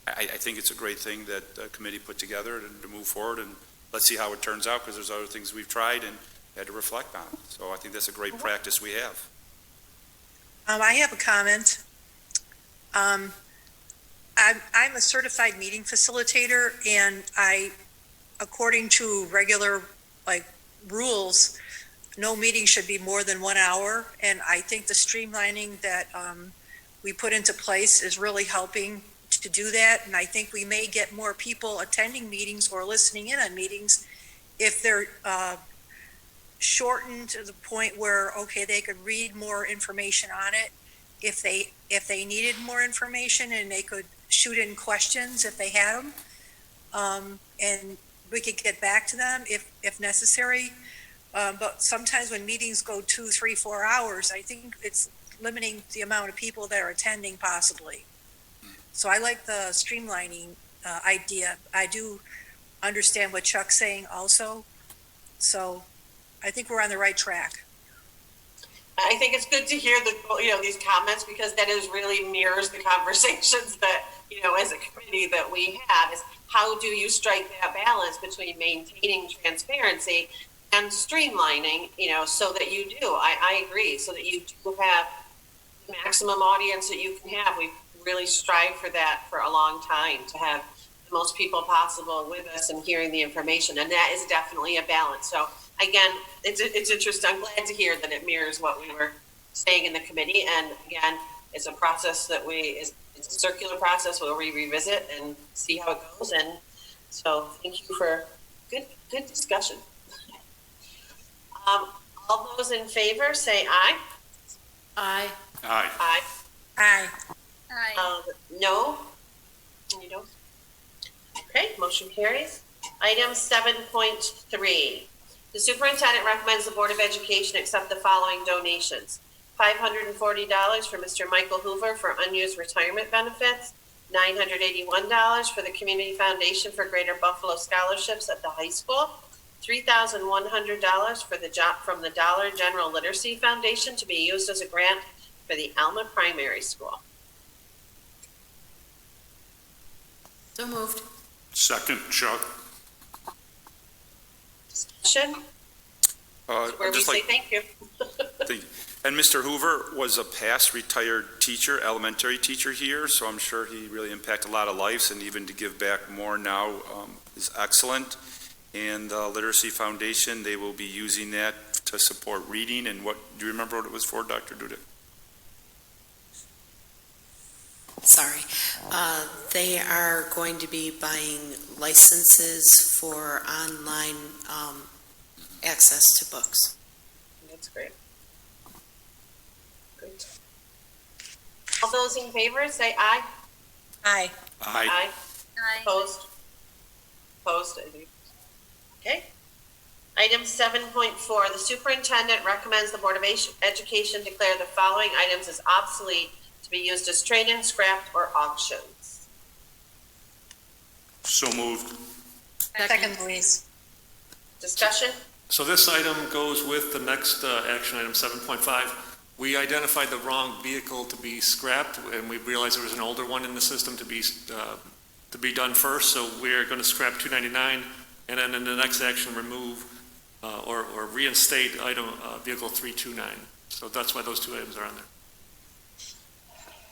I think it's a great thing that the committee put together to move forward, and let's see how it turns out, because there's other things we've tried and had to reflect on. So I think that's a great practice we have.
I have a comment. I'm a certified meeting facilitator, and according to regular rules, no meeting should be more than 1 hour. And I think the streamlining that we put into place is really helping to do that. And I think we may get more people attending meetings or listening in on meetings if they're shortened to the point where, okay, they could read more information on it. If they needed more information, and they could shoot in questions if they had them, and we could get back to them if necessary. But sometimes when meetings go 2, 3, 4 hours, I think it's limiting the amount of people that are attending possibly. So I like the streamlining idea. I do understand what Chuck's saying also. So I think we're on the right track.
I think it's good to hear these comments, because that really mirrors the conversations that, as a committee that we have, is how do you strike that balance between maintaining transparency and streamlining, so that you do. I agree, so that you do have the maximum audience that you can have. We've really strived for that for a long time, to have the most people possible with us and hearing the information, and that is definitely a balance. So again, it's interesting. I'm glad to hear that it mirrors what we were saying in the committee. And again, it's a process that it's a circular process where we revisit and see how it goes. And so thank you for good discussion. All those in favor say aye.
Aye.
Aye.
Aye.
Aye.
Aye.
No? You don't? Okay, motion carries. Item 7.3. The superintendent recommends the Board of Education accept the following donations. $540 for Mr. Michael Hoover for unused retirement benefits, $981 for the Community Foundation for Greater Buffalo Scholarships at the high school, $3,100 for from the Dollar General Literacy Foundation to be used as a grant for the Alma Primary School.
So moved.
Second, Chuck.
Discussion? Where we
Just
say
like,
thank you.
and Mr. Hoover was a past retired teacher, elementary teacher here, so I'm sure he really impacted a lot of lives, and even to give back more now is excellent. And the Literacy Foundation, they will be using that to support reading. And what, do you remember what it was for, Dr. Dudick?
Sorry. They are going to be buying licenses for online access to books.
That's great. Great. All those in favor, say aye.
Aye.
Aye.
Opposed? Opposed, I think. Okay. Item 7.4, the superintendent recommends the Board of Education declare the following items as obsolete to be used as trade-in, scrapped, or auctions.
So moved.
Second, Louise.
Discussion?
So this item goes with the next action item, 7.5. We identified the wrong vehicle to be scrapped, and we realized there was an older one in the system to be done first. So we're going to scrap 299, and then in the next action, remove or reinstate item vehicle 329. So that's why those two items are on there.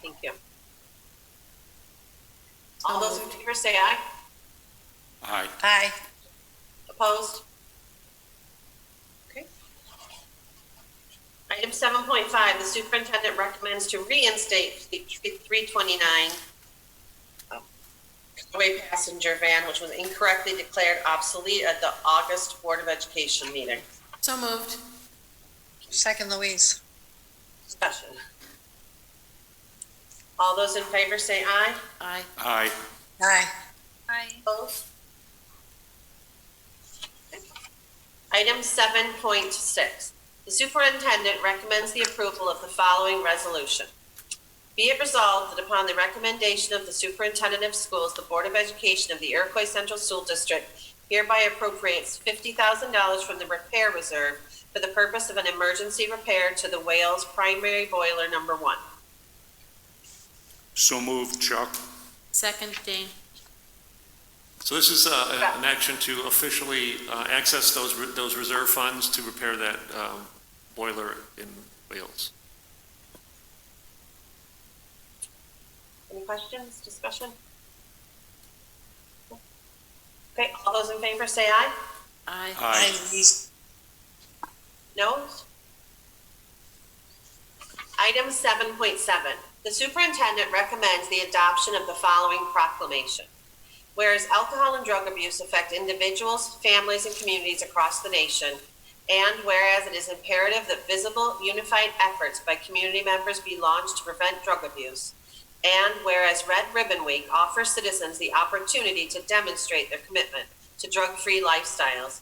Thank you. All those in favor say aye.
Aye.
Aye.
Opposed? Okay. Item 7.5, the superintendent recommends to reinstate 329 Way passenger van, which was incorrectly declared obsolete at the August Board of Education meeting.
So moved.
Second, Louise.
Discussion. All those in favor say aye.
Aye.
Aye.
Aye.
Opposed? Item 7.6. The superintendent recommends the approval of the following resolution. Be it resolved that upon the recommendation of the superintendent of schools, the Board of Education of the Iroquois Central School District hereby appropriates $50,000 from the repair reserve for the purpose of an emergency repair to the Wales primary boiler number 1.
So moved, Chuck.
Second, Dane.
So this is an action to officially access those reserve funds to repair that boiler in Wales.
Any questions, discussion? Okay, all those in favor say aye.
Aye.
Aye.
Louise.
Noes? Item 7.7. The superintendent recommends the adoption of the following proclamation. Whereas alcohol and drug abuse affect individuals, families, and communities across the nation, and whereas it is imperative that visible, unified efforts by community members be launched to prevent drug abuse, and whereas Red Ribbon Week offers citizens the opportunity to demonstrate their commitment to drug-free lifestyles,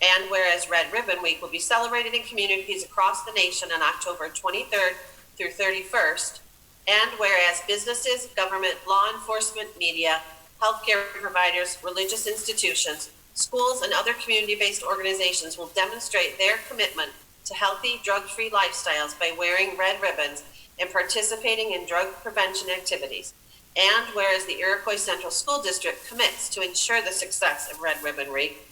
and whereas Red Ribbon Week will be celebrated in communities across the nation on October 23rd through 31st, and whereas businesses, government, law enforcement, media, healthcare providers, religious institutions, schools, and other community-based organizations will demonstrate their commitment to healthy, drug-free lifestyles by wearing red ribbons and participating in drug prevention activities. And whereas the Iroquois Central School District commits to ensure the success of Red Ribbon Week,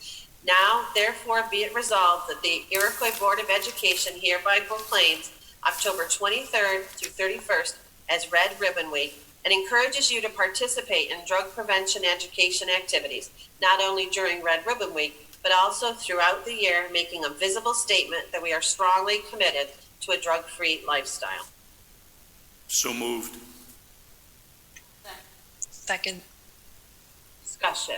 now therefore be it resolved that the Iroquois Board of Education hereby proclaims October 23rd through 31st as Red Ribbon Week and encourages you to participate in drug prevention education activities, not only during Red Ribbon Week, but also throughout the year, making a visible statement that we are strongly committed to a drug-free lifestyle.
So moved.
Second.
Discussion.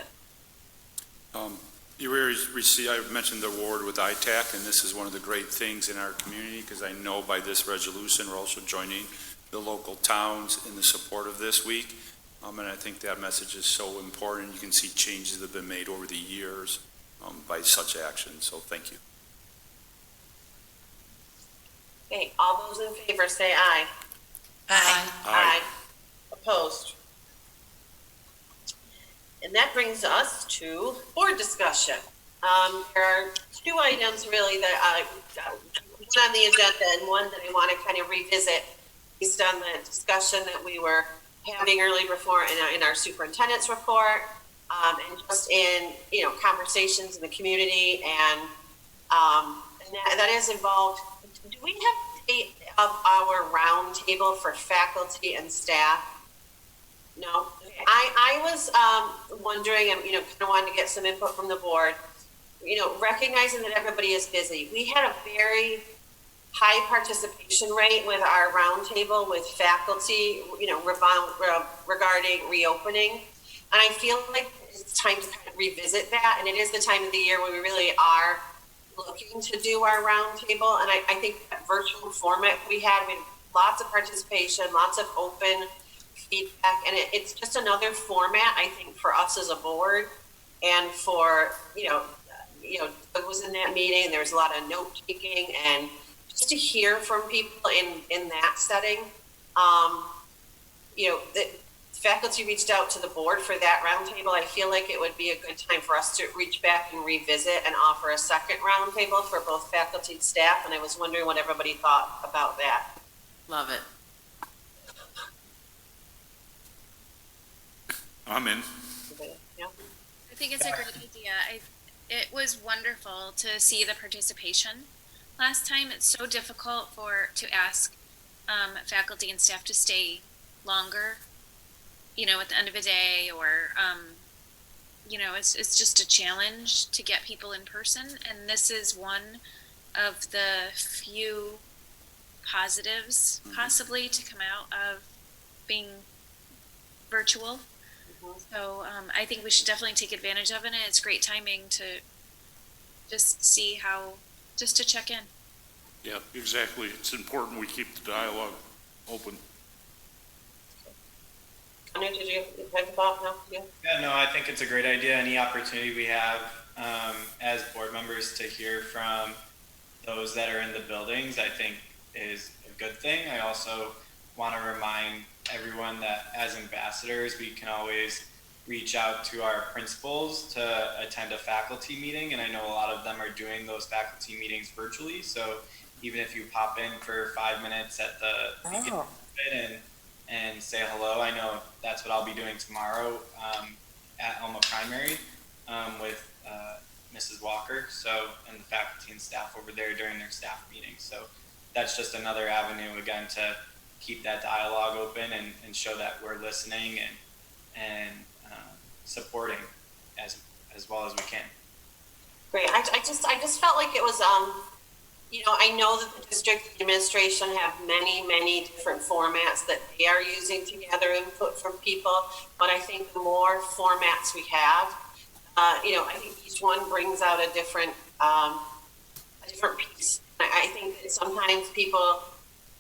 You received, I mentioned the award with ITAC, and this is one of the great things in our community, because I know by this resolution, we're also joining the local towns in the support of this week. And I think that message is so important. You can see changes that have been made over the years by such action. So thank you.
Okay, all those in favor say aye.
Aye.
Aye. Opposed? And that brings us to board discussion. There are two items really that one on the agenda and one that I want to kind of revisit based on the discussion that we were having earlier before in our superintendent's report, and just in, conversations in the community, and that is involved. Do we have a date of our roundtable for faculty and staff? No. I was wondering, and kind of wanted to get some input from the board. Recognizing that everybody is busy, we had a very high participation rate with our roundtable with faculty, regarding reopening. And I feel like it's time to kind of revisit that. And it is the time of the year where we really are looking to do our roundtable. And I think that virtual format we had lots of participation, lots of open feedback. And it's just another format, I think, for us as a board and for, Doug was in that meeting. There was a lot of note taking and just to hear from people in that setting. The faculty reached out to the board for that roundtable. I feel like it would be a good time for us to reach back and revisit and offer a second roundtable for both faculty and staff. And I was wondering what everybody thought about that.
Love it.
I'm in.
Yeah.
I think it's a great idea. It was wonderful to see the participation last time. It's so difficult to ask faculty and staff to stay longer, at the end of a day, or it's just a challenge to get people in person. And this is one of the few positives possibly to come out of being virtual. So I think we should definitely take advantage of it. And it's great timing to just to check in.
Yeah, exactly. It's important we keep the dialogue open.
Anu, did you have a thought? No?
Yeah, no, I think it's a great idea. Any opportunity we have as board members to hear from those that are in the buildings, I think is a good thing. I also want to remind everyone that as ambassadors, we can always reach out to our principals to attend a faculty meeting. And I know a lot of them are doing those faculty meetings virtually. So even if you pop in for 5 minutes at the beginning of it and say hello, I know that's what I'll be doing tomorrow at Alma Primary with Mrs. Walker, and the faculty and staff over there during their staff meetings. So that's just another avenue, again, to keep that dialogue open and show that we're listening and supporting as well as we can.
Great. I just felt like it was, I know that the district administration have many different formats that they are using to gather input from people, but I think the more formats we have, I think each one brings out a different piece. I think that sometimes people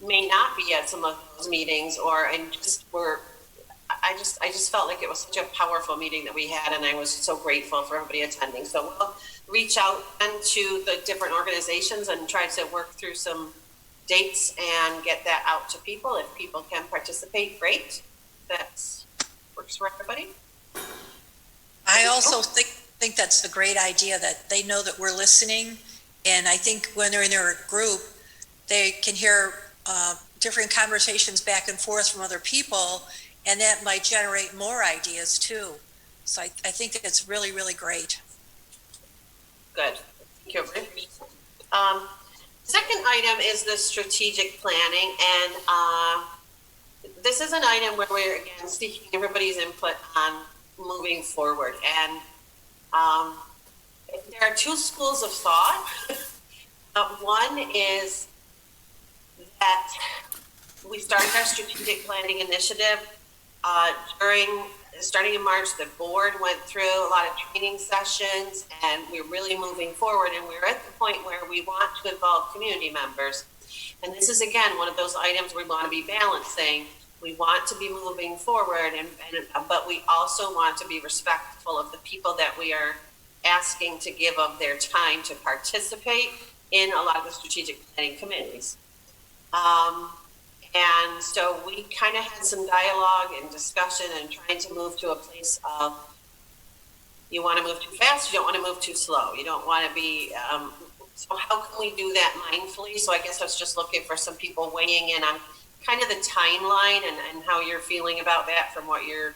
may not be at some of those meetings, I just felt like it was such a powerful meeting that we had, and I was so grateful for everybody attending. So we'll reach out to the different organizations and try to work through some dates and get that out to people. If people can participate, great. That works for everybody.
I also think that's a great idea, that they know that we're listening. And I think when they're in their group, they can hear different conversations back and forth from other people, and that might generate more ideas too. So I think that it's really, really great.
Good. Thank you. Second item is the strategic planning, and this is an item where we're again seeking everybody's input on moving forward. And there are two schools of thought. One is that we started our strategic planning initiative starting in March. The board went through a lot of training sessions, and we're really moving forward. And we're at the point where we want to involve community members. And this is, again, one of those items we want to be balancing. We want to be moving forward, but we also want to be respectful of the people that we are asking to give of their time to participate in a lot of the strategic planning committees. And so we kind of had some dialogue and discussion and trying to move to a place of you want to move too fast, you don't want to move too slow, you don't want to be, so how can we do that mindfully? So I guess I was just looking for some people weighing in on kind of the timeline and how you're feeling about that from what you're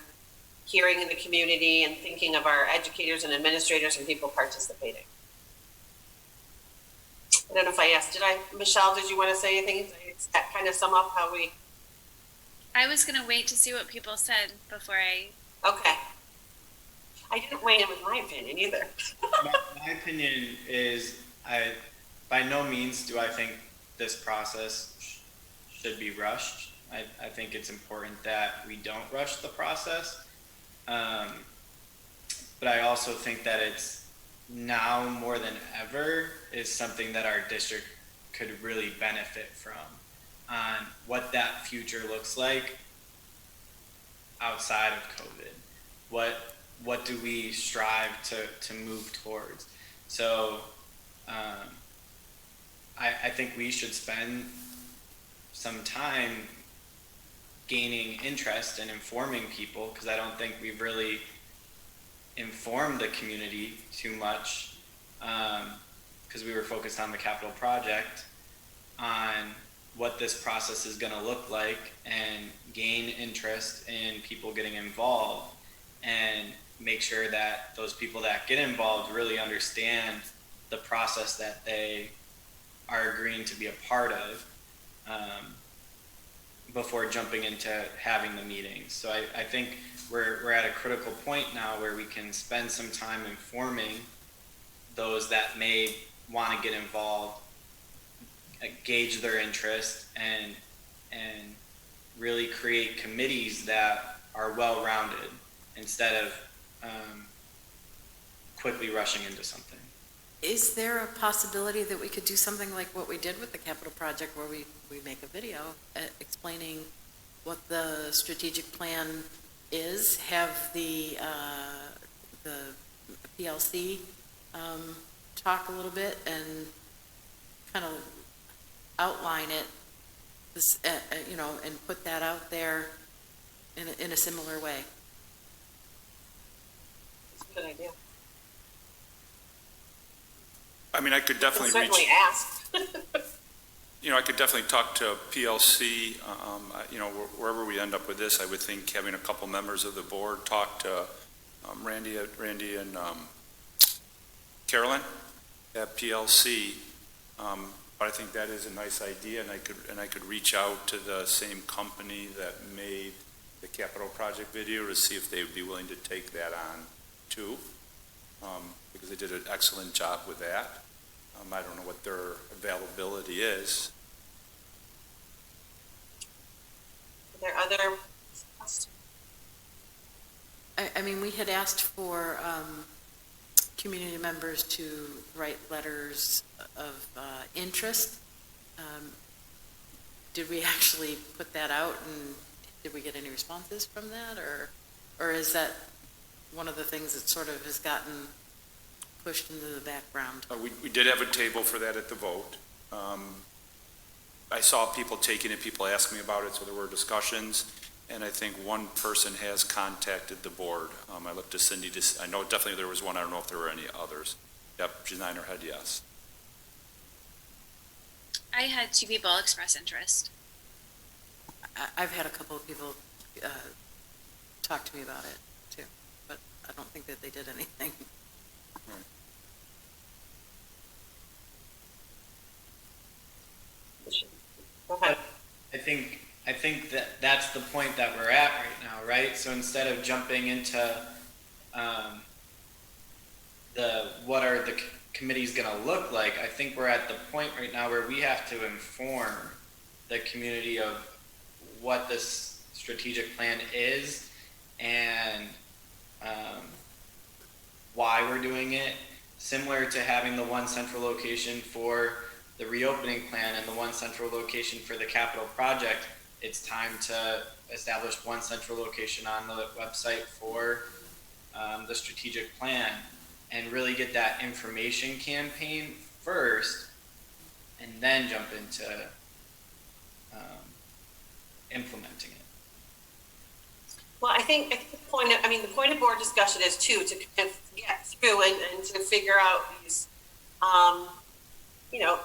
hearing in the community and thinking of our educators and administrators and people participating. I don't know if I asked, Michelle, did you want to say anything? Does that kind of sum up how we?
I was gonna wait to see what people said before I.
Okay. I didn't weigh in with my opinion either.
My opinion is, by no means do I think this process should be rushed. I think it's important that we don't rush the process. But I also think that it's now more than ever is something that our district could really benefit from on what that future looks like outside of COVID. What do we strive to move towards? So I think we should spend some time gaining interest and informing people, because I don't think we've really informed the community too much, because we were focused on the capital project, on what this process is going to look like, and gain interest in people getting involved, and make sure that those people that get involved really understand the process that they are agreeing to be a part of, before jumping into having the meetings. So I think we're at a critical point now where we can spend some time informing those that may want to get involved, gauge their interest, and really create committees that are well-rounded instead of quickly rushing into something.
Is there a possibility that we could do something like what we did with the capital project, where we make a video explaining what the strategic plan is, have the PLC talk a little bit and kind of outline it, this, and put that out there in a similar way?
That's a good idea.
I mean, I could definitely
Certainly
reach,
ask.
I could definitely talk to PLC, wherever we end up with this. I would think having a couple members of the board talk to Randy and Carolyn at PLC. But I think that is a nice idea, and I could reach out to the same company that made the capital project video to see if they would be willing to take that on too, because they did an excellent job with that. I don't know what their availability is.
Are there other?
I mean, we had asked for community members to write letters of interest. Did we actually put that out, and did we get any responses from that, or is that one of the things that sort of has gotten pushed into the background?
We did have a table for that at the vote. I saw people taking it, people asked me about it, so there were discussions, and I think one person has contacted the board. I looked to Cindy, I know definitely there was one, I don't know if there were any others. Yep, she's nodding her head yes.
I had 2 people express interest.
I've had a couple of people talk to me about it too, but I don't think that they did anything.
Right.
Go ahead.
I think that that's the point that we're at right now, right? So instead of jumping into what are the committees going to look like, I think we're at the point right now where we have to inform the community of what this strategic plan is and why we're doing it, similar to having the one central location for the reopening plan and the one central location for the capital project. It's time to establish one central location on the website for the strategic plan, and really get that information campaign first, and then jump into implementing it.
Well, I think the point of, the point of board discussion is too, to kind of get through and to figure out these, the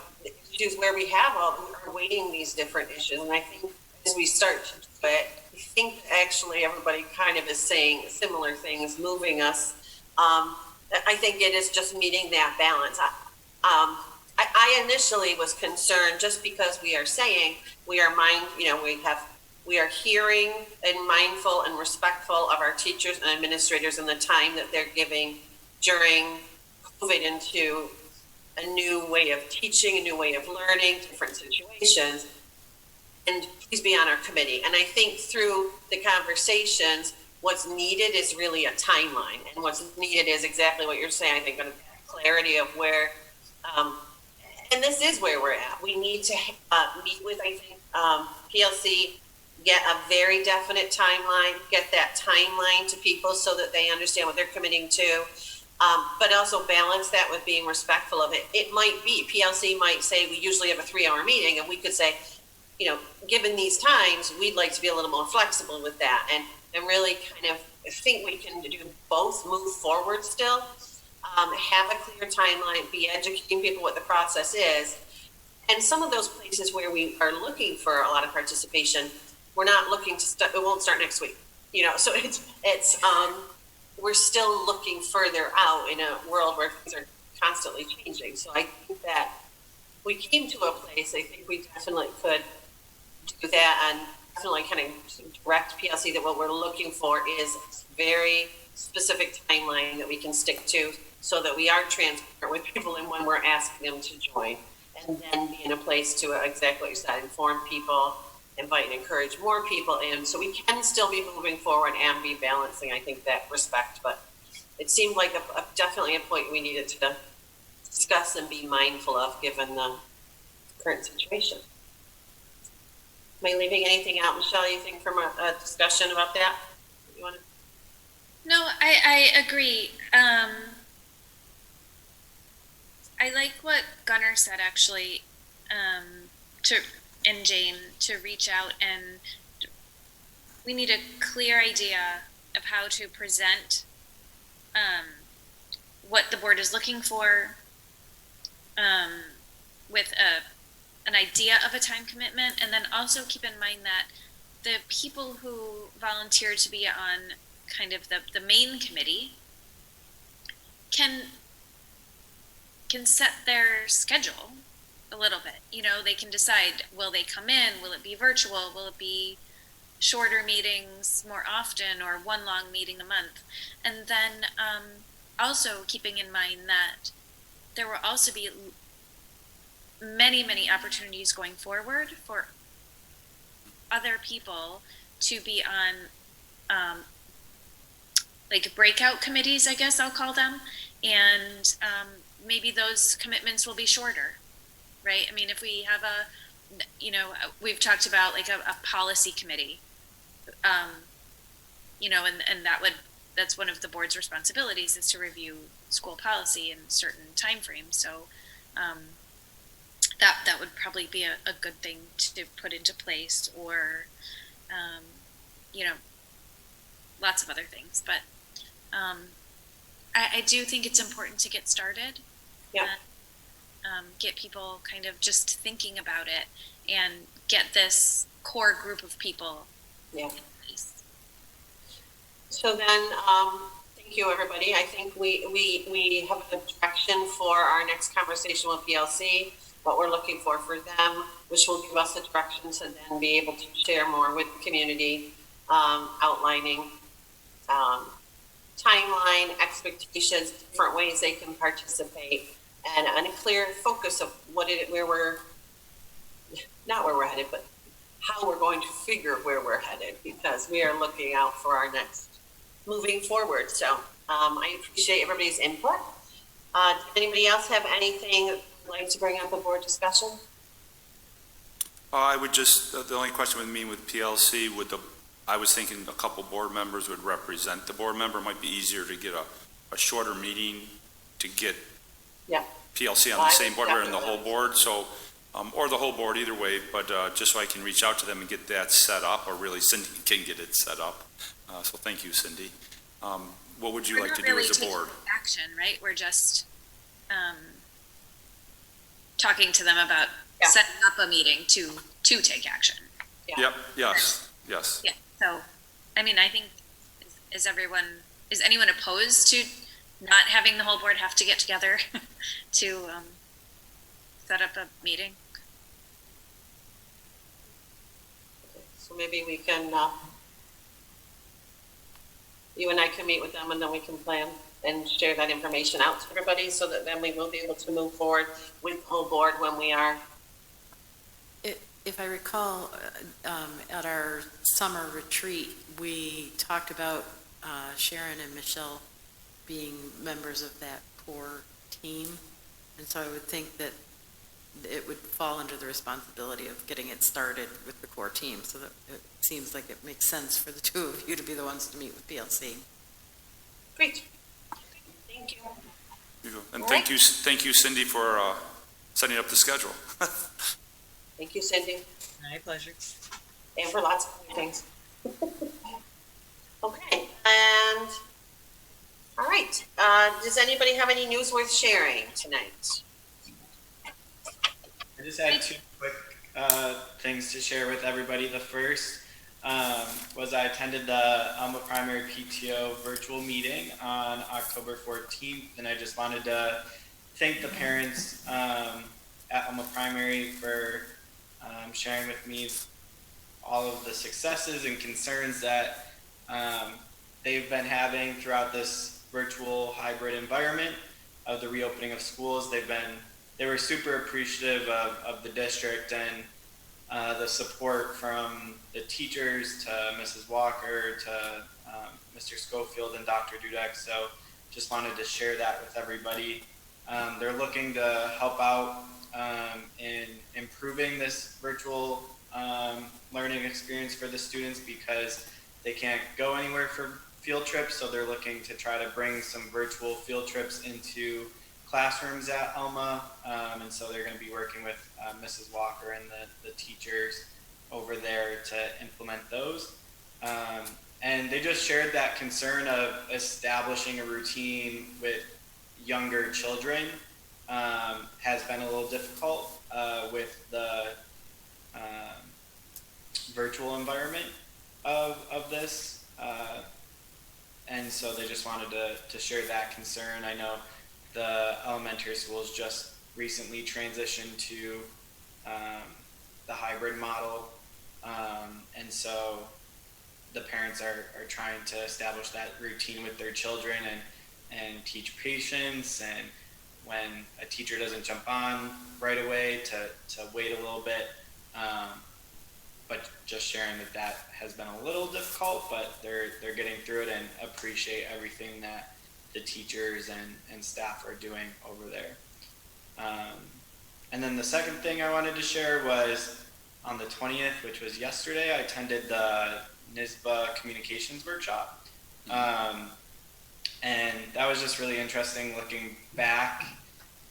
issues where we have are weighing these different issues. And I think as we start to do it, I think actually everybody kind of is saying similar things, moving us. I think it is just meeting that balance. I initially was concerned just because we are saying we are we are hearing and mindful and respectful of our teachers and administrators and the time that they're giving during COVID into a new way of teaching, a new way of learning, different situations. And please be on our committee. And I think through the conversations, what's needed is really a timeline. And what's needed is exactly what you're saying, I think, clarity of where, and this is where we're at. We need to meet with, I think, PLC, get a very definite timeline, get that timeline to people so that they understand what they're committing to, but also balance that with being respectful of it. It might be, PLC might say, we usually have a 3-hour meeting, and we could say, given these times, we'd like to be a little more flexible with that and really kind of think we can do both, move forward still, have a clear timeline, be educating people what the process is. And some of those places where we are looking for a lot of participation, we're not looking to start, it won't start next week, so it's we're still looking further out in a world where things are constantly changing. So I think that we came to a place, I think we definitely could do that and definitely kind of direct PLC that what we're looking for is a very specific timeline that we can stick to so that we are transparent with people and when we're asking them to join, and then be in a place to exactly what you said, inform people, invite and encourage more people in, so we can still be moving forward and be balancing, I think, that respect. But it seemed like definitely a point we needed to discuss and be mindful of given the current situation. Am I leaving anything out, Michelle, you think, from a discussion about that? You want to?
No, I agree. I like what Gunnar said, actually, and Jane, to reach out, and we need a clear idea of how to present what the board is looking for, with an idea of a time commitment, and then also keep in mind that the people who volunteer to be on kind of the main committee can set their schedule a little bit. They can decide, will they come in, will it be virtual, will it be shorter meetings more often, or one long meeting a month. And then also keeping in mind that there will also be many, many opportunities going forward for other people to be on like breakout committees, I guess I'll call them, and maybe those commitments will be shorter, right? I mean, if we have we've talked about like a policy committee, and that's one of the board's responsibilities, is to review school policy in certain timeframes. So that would probably be a good thing to put into place, or lots of other things. But I do think it's important to get started.
Yeah.
Get people kind of just thinking about it and get this core group of people.
Yeah. So then, thank you, everybody. I think we have a direction for our next conversation with PLC, what we're looking for them, which will give us the direction to then be able to share more with the community, outlining timeline, expectations, different ways they can participate, and a clear focus of where we're, not where we're headed, but how we're going to figure where we're headed, because we are looking out for our next moving forward. So I appreciate everybody's input. Does anybody else have anything they'd like to bring up a board discussion?
I would just, the only question with me with PLC, I was thinking a couple board members would represent the board member. It might be easier to get a shorter meeting to get PLC on the same board and the whole board. So, or the whole board, either way, but just so I can reach out to them and get that set up, or really Cindy can get it set up. So thank you, Cindy. What would you
We're
like
not
to do
really
as a
taking
board?
Action, right? We're just, talking to them about
Yeah.
setting up a meeting to take action.
Yep, yes, yes.
Yeah, so, I mean, I think, is anyone opposed to not having the whole board have to get together to, set up a meeting?
So maybe we can, you and I can meet with them and then we can plan and share that information out to everybody so that then we will be able to move forward with the whole board when we are.
If I recall, at our summer retreat, we talked about Sharon and Michelle being members of that core team. And so I would think that it would fall under the responsibility of getting it started with the core team. So that it seems like it makes sense for the two of you to be the ones to meet with PLC.
Great. Thank you.
And thank you, Cindy, for setting up the schedule.
Thank you, Cindy,
My pleasure.
and for lots of other things. Okay, and, all right, does anybody have any news worth sharing tonight?
I just had two quick things to share with everybody. The first was I attended the Alma Primary PTO virtual meeting on October 14th, and I just wanted to thank the parents at Alma Primary for sharing with me all of the successes and concerns that they've been having throughout this virtual hybrid environment of the reopening of schools. They were super appreciative of the district and the support from the teachers to Mrs. Walker to Mr. Schofield and Dr. Dudek. So just wanted to share that with everybody. They're looking to help out in improving this virtual learning experience for the students because they can't go anywhere for field trips. So they're looking to try to bring some virtual field trips into classrooms at Alma, and so they're going to be working with Mrs. Walker and the teachers over there to implement those. And they just shared that concern of establishing a routine with younger children has been a little difficult with the virtual environment of this. And so they just wanted to share that concern. I know the elementary schools just recently transitioned to the hybrid model. And so the parents are trying to establish that routine with their children and teach patience, and when a teacher doesn't jump on right away to wait a little bit. But just sharing that has been a little difficult, but they're getting through it and appreciate everything that the teachers and staff are doing over there. And then the second thing I wanted to share was on the 20th, which was yesterday, I attended the NISBA communications workshop. And that was just really interesting looking back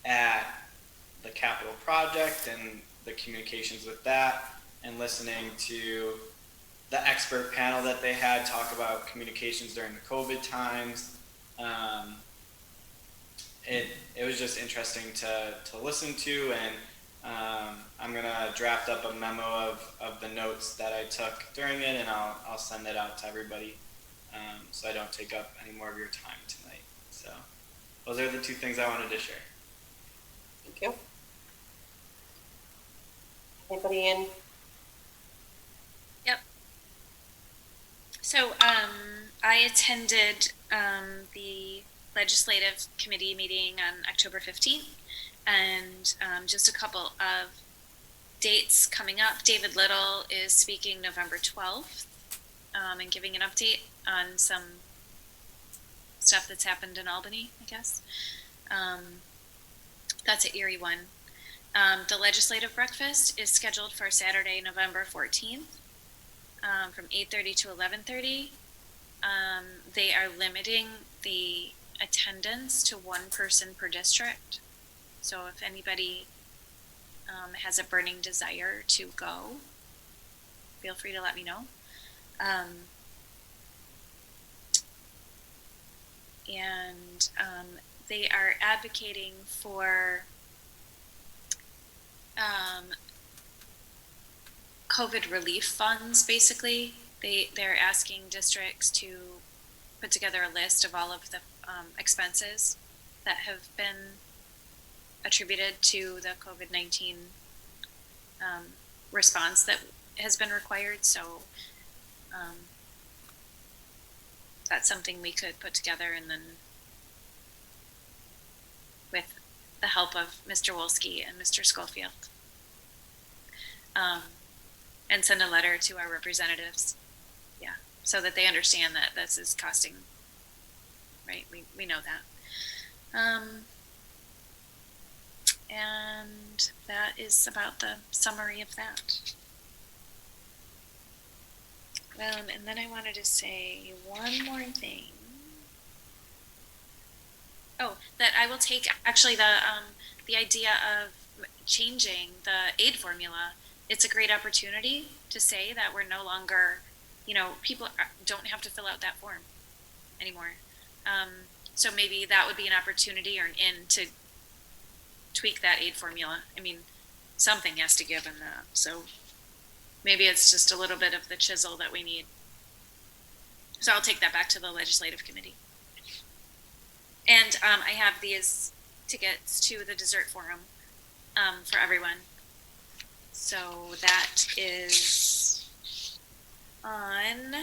at the capital project and the communications with that, and listening to the expert panel that they had talk about communications during the COVID times. It was just interesting to listen to, and I'm gonna draft up a memo of the notes that I took during it, and I'll send that out to everybody, so I don't take up any more of your time tonight. So those are the two things I wanted to share.
Thank you. Anybody in?
So, I attended, the legislative committee meeting on October 15th, and, just a couple of dates coming up. David Little is speaking November 12th, and giving an update on some stuff that's happened in Albany, I guess. That's at Erie 1. The legislative breakfast is scheduled for Saturday, November 14th. From 8:30 to 11:30. They are limiting the attendance to one person per district. So if anybody has a burning desire to go, feel free to let me know. and they are advocating for COVID relief funds, basically. They're asking districts to put together a list of all of the expenses that have been attributed to the COVID-19 response that has been required. So that's something we could put together, and then with the help of Mr. Wolski and Mr. Schofield, and send a letter to our representatives. Yeah, so that they understand that this is costing, right? We know that. And that is about the summary of that. And then I wanted to say one more thing. Oh, that I will take actually the idea of changing the aid formula. It's a great opportunity to say that we're no longer, people don't have to fill out that form anymore. So maybe that would be an opportunity or an in to tweak that aid formula. I mean, something has to give in that. So maybe it's just a little bit of the chisel that we need. So I'll take that back to the legislative committee. And I have these tickets to the dessert forum for everyone. So that is on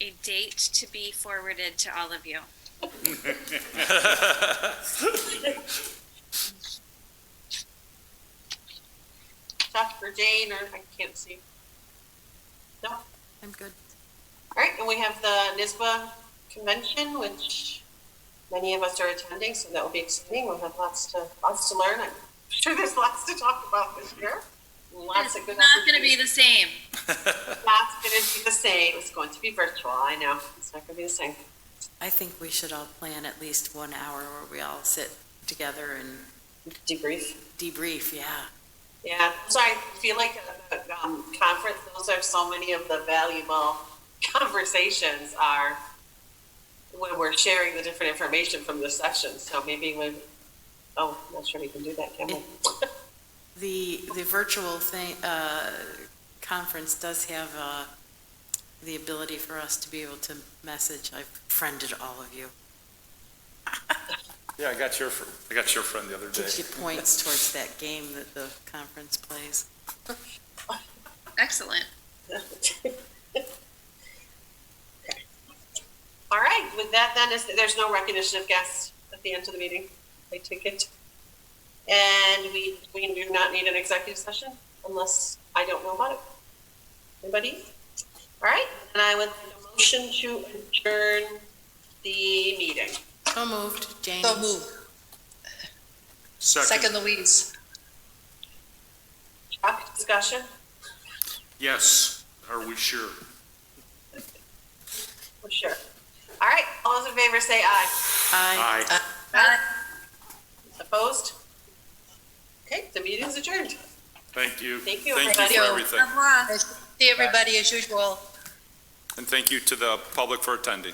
a date to be forwarded to all of you.
Dr. Jane, or I can't see. No?
I'm good.
All right, and we have the NISBA convention, which many of us are attending, so that will be exciting. We'll have lots to learn. I'm sure there's lots to talk about this year. Lots of good.
It's not going to be the same.
Not going to be the same. It's going to be virtual. I know it's not going to be the same.
I think we should all plan at least 1 hour where we all sit together and
Debrief.
yeah.
Yeah, so I feel like the conference, those are so many of the valuable conversations are when we're sharing the different information from the sessions. So maybe I'm not sure we can do that, can we?
The virtual thing, conference does have the ability for us to be able to message. I've friended all of you.
Yeah, I got your friend the other day.
Gives you points towards that game that the conference plays.
Excellent.
All right, with that then, there's no recognition of guests at the end of the meeting, I take it. And we do not need an executive session unless I don't know about it. Anybody? All right, and I would like a motion to adjourn the meeting.
So moved, Jane.
So moved. Second Louise.
Chuck, discussion?
Yes, are we sure?
For sure. All right, all those in favor say aye.
Aye.
Aye. Opposed? Okay, the meeting is adjourned.
Thank you.
Thank you,
Thank
everybody.
you for everything.
See everybody as usual.
And thank you to the public for attending.